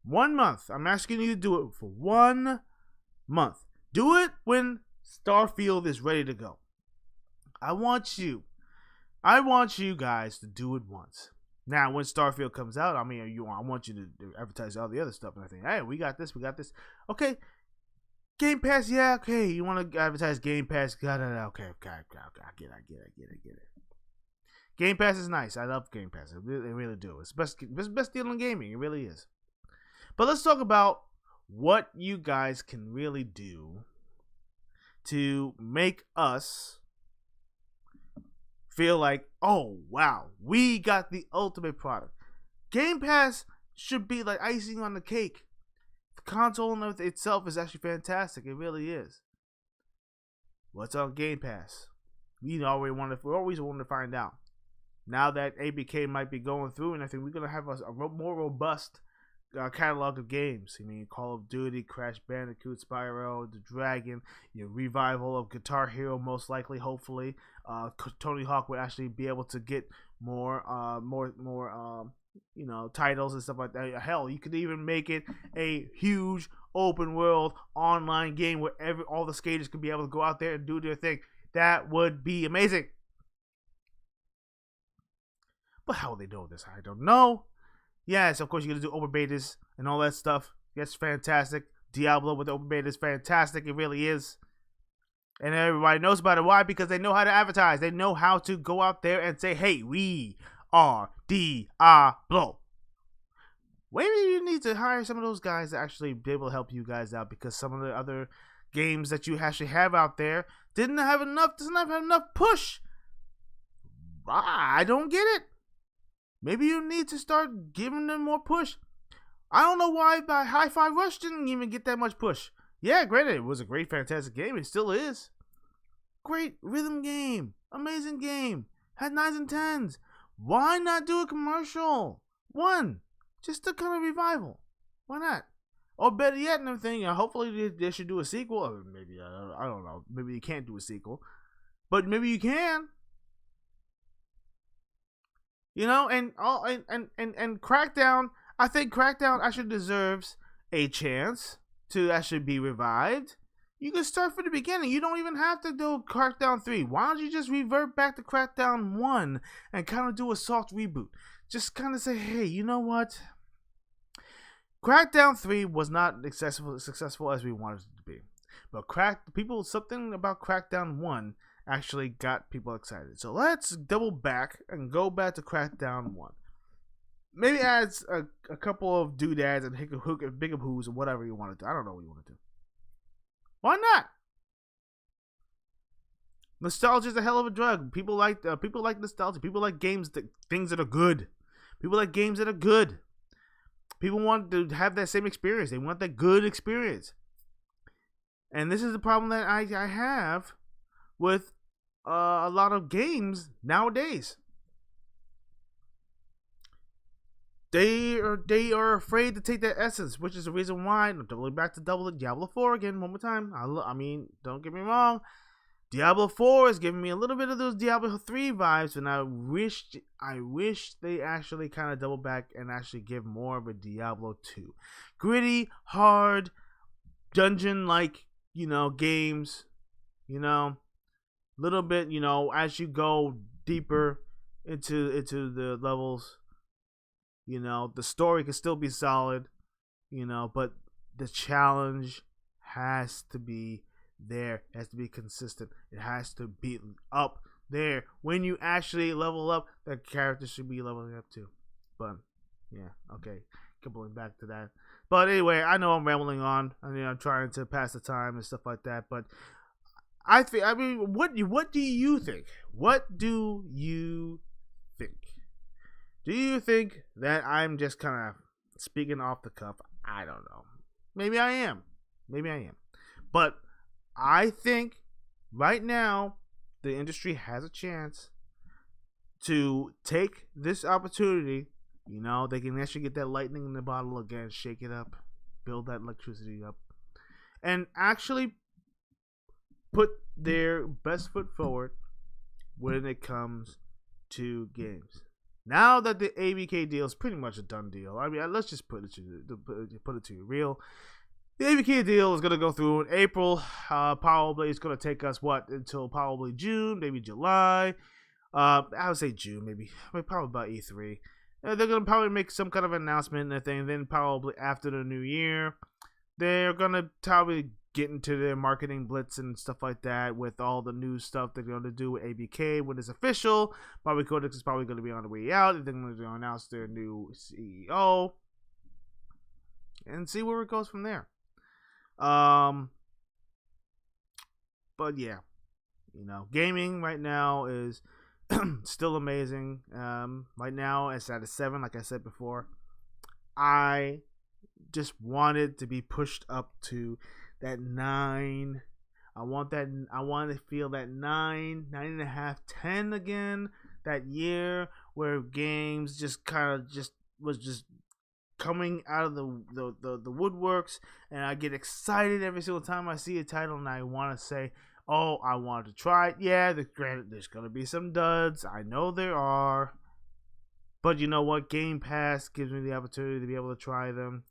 1 month. I'm asking you to do it for 1 month. Do it when Starfield is ready to go. I want you guys to do it once. Now, when Starfield comes out, I want you to advertise all the other stuff. And I think, hey, we got this. Okay, Game Pass, yeah, okay. You want to advertise Game Pass? Okay. I get it. Game Pass is nice. I love Game Pass. I really do. It's the best deal in gaming. It really is. But let's talk about what you guys can really do to make us feel like, oh, wow, we got the ultimate product. Game Pass should be like icing on the cake. The console in itself is actually fantastic. It really is. What's on Game Pass? We always want to find out. Now that ABK might be going through, and I think we're going to have a more robust catalog of games. I mean, Call of Duty, Crash Bandicoot, Spyro, The Dragon, revival of Guitar Hero, most likely, hopefully. Tony Hawk would actually be able to get more titles and stuff like that. Hell, you could even make it a huge open world online game where all the skaters could be able to go out there and do their thing. That would be amazing. But how will they do this? I don't know. Yes, of course you're going to do open betas and all that stuff. That's fantastic. Diablo with open beta is fantastic. It really is. And everybody knows about it. Why? Because they know how to advertise. They know how to go out there and say, hey, we are Diablo. Maybe you need to hire some of those guys to actually be able to help you guys out, because some of the other games that you actually have out there doesn't have enough push. I don't get it. Maybe you need to start giving them more push. I don't know why Hi-Fi Rush didn't even get that much push. Yeah, granted, it was a great, fantastic game. It still is. Great rhythm game. Amazing game. Had 9s and 10s. Why not do a commercial? One. Just a kind of revival. Why not? Or better yet, and everything, hopefully they should do a sequel. Or maybe, I don't know. Maybe you can't do a sequel. But maybe you can. And Crackdown, I think Crackdown actually deserves a chance to actually be revived. You can start from the beginning. You don't even have to do Crackdown 3. Why don't you just revert back to Crackdown 1 and kind of do a soft reboot? Just kind of say, hey, you know what? Crackdown 3 was not successful as we wanted it to be. But something about Crackdown 1 actually got people excited. So let's double back and go back to Crackdown 1. Maybe add a couple of doodads and big hoos or whatever you want to do. I don't know what you want to do. Why not? Nostalgia is a hell of a drug. People like nostalgia. People like things that are good. People like games that are good. People want to have that same experience. They want that good experience. And this is the problem that I have with a lot of games nowadays. They are afraid to take that essence, which is the reason why. I'm doubling back to Diablo 4 again one more time. I mean, don't get me wrong. Diablo 4 is giving me a little bit of those Diablo 3 vibes, and I wish they actually kind of double back and actually give more of a Diablo 2. Gritty, hard, dungeon-like, games, little bit, as you go deeper into the levels, the story can still be solid, but the challenge has to be there. It has to be consistent. It has to be up there. When you actually level up, the character should be leveling up too. But yeah, okay, going back to that. But anyway, I know I'm rambling on. I'm trying to pass the time and stuff like that. But what do you think? What do you think? Do you think that I'm just kind of speaking off the cuff? I don't know. Maybe I am. But I think right now the industry has a chance to take this opportunity. They can actually get that lightning in the bottle again, shake it up, build that electricity up, and actually put their best foot forward when it comes to games. Now that the ABK deal is pretty much a done deal, I mean, let's just put it to you real. The ABK deal is going to go through in April. Probably it's going to take us until probably June, maybe July. I would say June, maybe probably about E3. They're going to probably make some kind of announcement and thing. Then probably after the new year, they're going to probably get into their marketing blitz and stuff like that with all the new stuff they're going to do with ABK when it's official. Bobby Kotick is probably going to be on the way out. They're going to announce their new CEO and see where it goes from there. But yeah, gaming right now is still amazing. Right now it's at a 7, like I said before. I just wanted to be pushed up to that 9. I want to feel that 9.5, 10 again. That year where games just kind of was coming out of the woodworks, and I get excited every single time I see a title, and I want to say, oh, I want to try it. Yeah, granted, there's going to be some duds. I know there are. But you know what? Game Pass gives me the opportunity to be able to try them.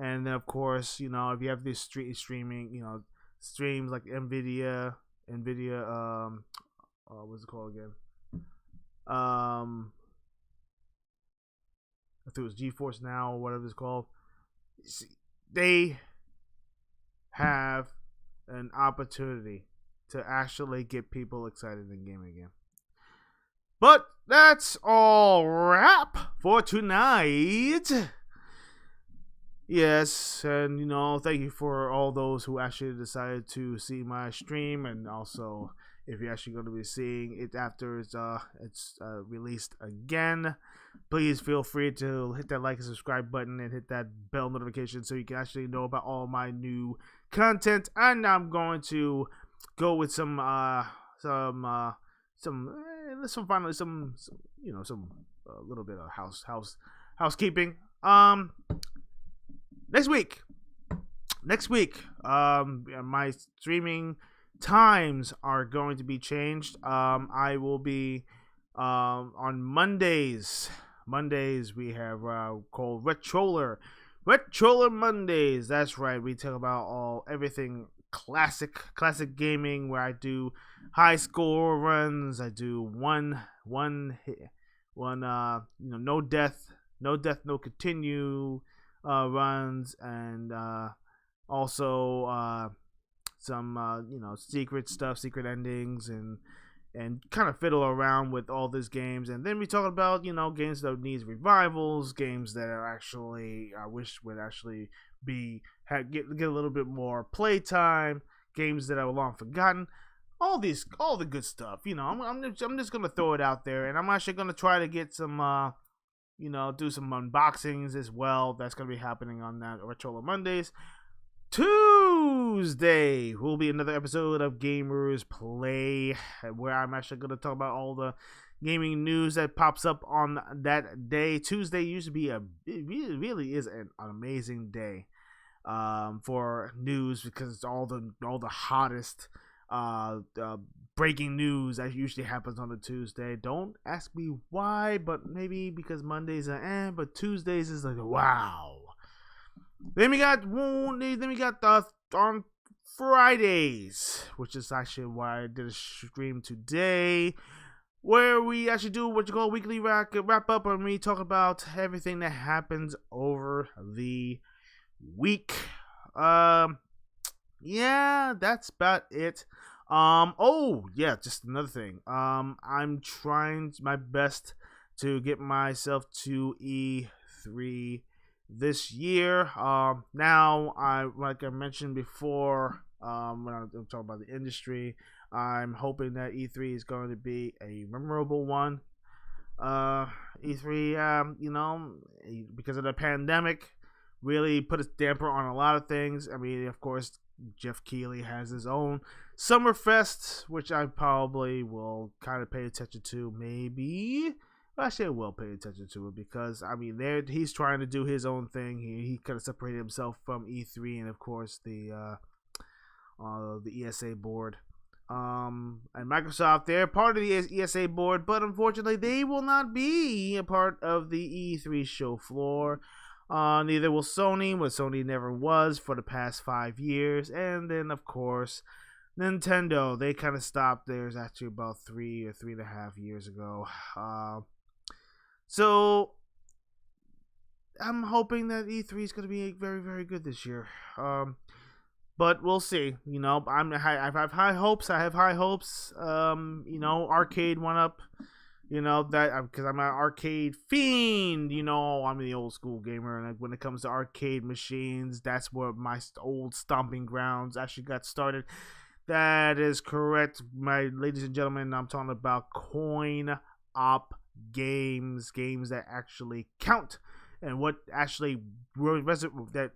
And then, of course, if you have these streaming, streams like NVIDIA, what's it called again? I think it was GeForce Now or whatever it's called. They have an opportunity to actually get people excited in gaming again. But that's all wrap for tonight. Yes, and thank you for all those who actually decided to see my stream, and also if you're actually going to be seeing it after it's released again, please feel free to hit that like and subscribe button and hit that bell notification so you can actually know about all my new content. And I'm going to go with some little bit of housekeeping. Next week, my streaming times are going to be changed. I will be on Mondays. Mondays we have called Retroller Mondays. That's right. We talk about everything classic gaming, where I do high score runs. I do one no death, no continue runs, and also some secret stuff, secret endings, and kind of fiddle around with all these games. And then we talk about games that needs revivals, games that are actually I wish would actually get a little bit more playtime, games that are long forgotten. All the good stuff. I'm just gonna throw it out there, and I'm actually gonna try to get some do some unboxings as well. That's going to be happening on that Retro Mondays. Tuesday will be another episode of Gamers Play, where I'm actually going to talk about all the gaming news that pops up on that day. Tuesday used to be it really is an amazing day for news, because it's all the hottest breaking news that usually happens on a Tuesday. Don't ask me why, but maybe because Mondays are but Tuesdays is like wow. Then we got on Fridays, which is actually why I did a stream today, where we actually do what you call weekly wrap up, and we talk about everything that happens over the week. Yeah, that's about it. Just another thing. I'm trying my best to get myself to E3 this year. Now, like I mentioned before, when I'm talking about the industry, I'm hoping that E3 is going to be a memorable one. E3, because of the pandemic, really put a damper on a lot of things. I mean, of course, Jeff Keighley has his own Summerfest, which I probably will kind of pay attention to. Maybe actually I will pay attention to it, because I mean, he's trying to do his own thing. He kind of separated himself from E3 and of course the ESA board. And Microsoft, they're part of the ESA board, but unfortunately, they will not be a part of the E3 show floor. Neither will Sony, what Sony never was for the past 5 years. And then, of course, Nintendo. They kind of stopped theirs actually about 3 or 3.5 years ago. So I'm hoping that E3 is going to be very, very good this year. But we'll see. You know, I have high hopes. I have high hopes. You know, arcade went up. You know that because I'm an arcade fiend. You know, I'm the old school gamer, and when it comes to arcade machines, that's where my old stomping grounds actually got started. That is correct, my ladies and gentlemen. I'm talking about coin op games that actually count, and what actually that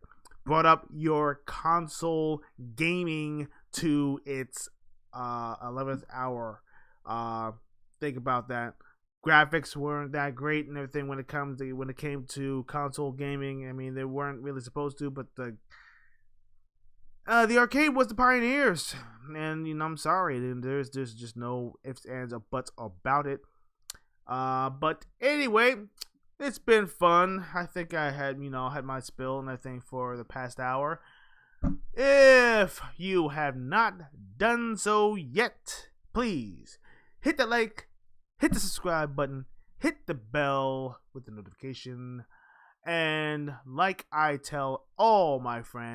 brought up your console gaming to its 11th hour. Think about that. Graphics weren't that great and everything when it came to console gaming. I mean, they weren't really supposed to, but the arcade was the pioneers, and you know, I'm sorry, there's just no ifs, ands, or buts about it. But anyway, it's been fun. I think I had my spill and everything for the past hour. If you have not done so yet, please hit the like, hit the subscribe button, hit the bell with the notification, and like I tell all my friends,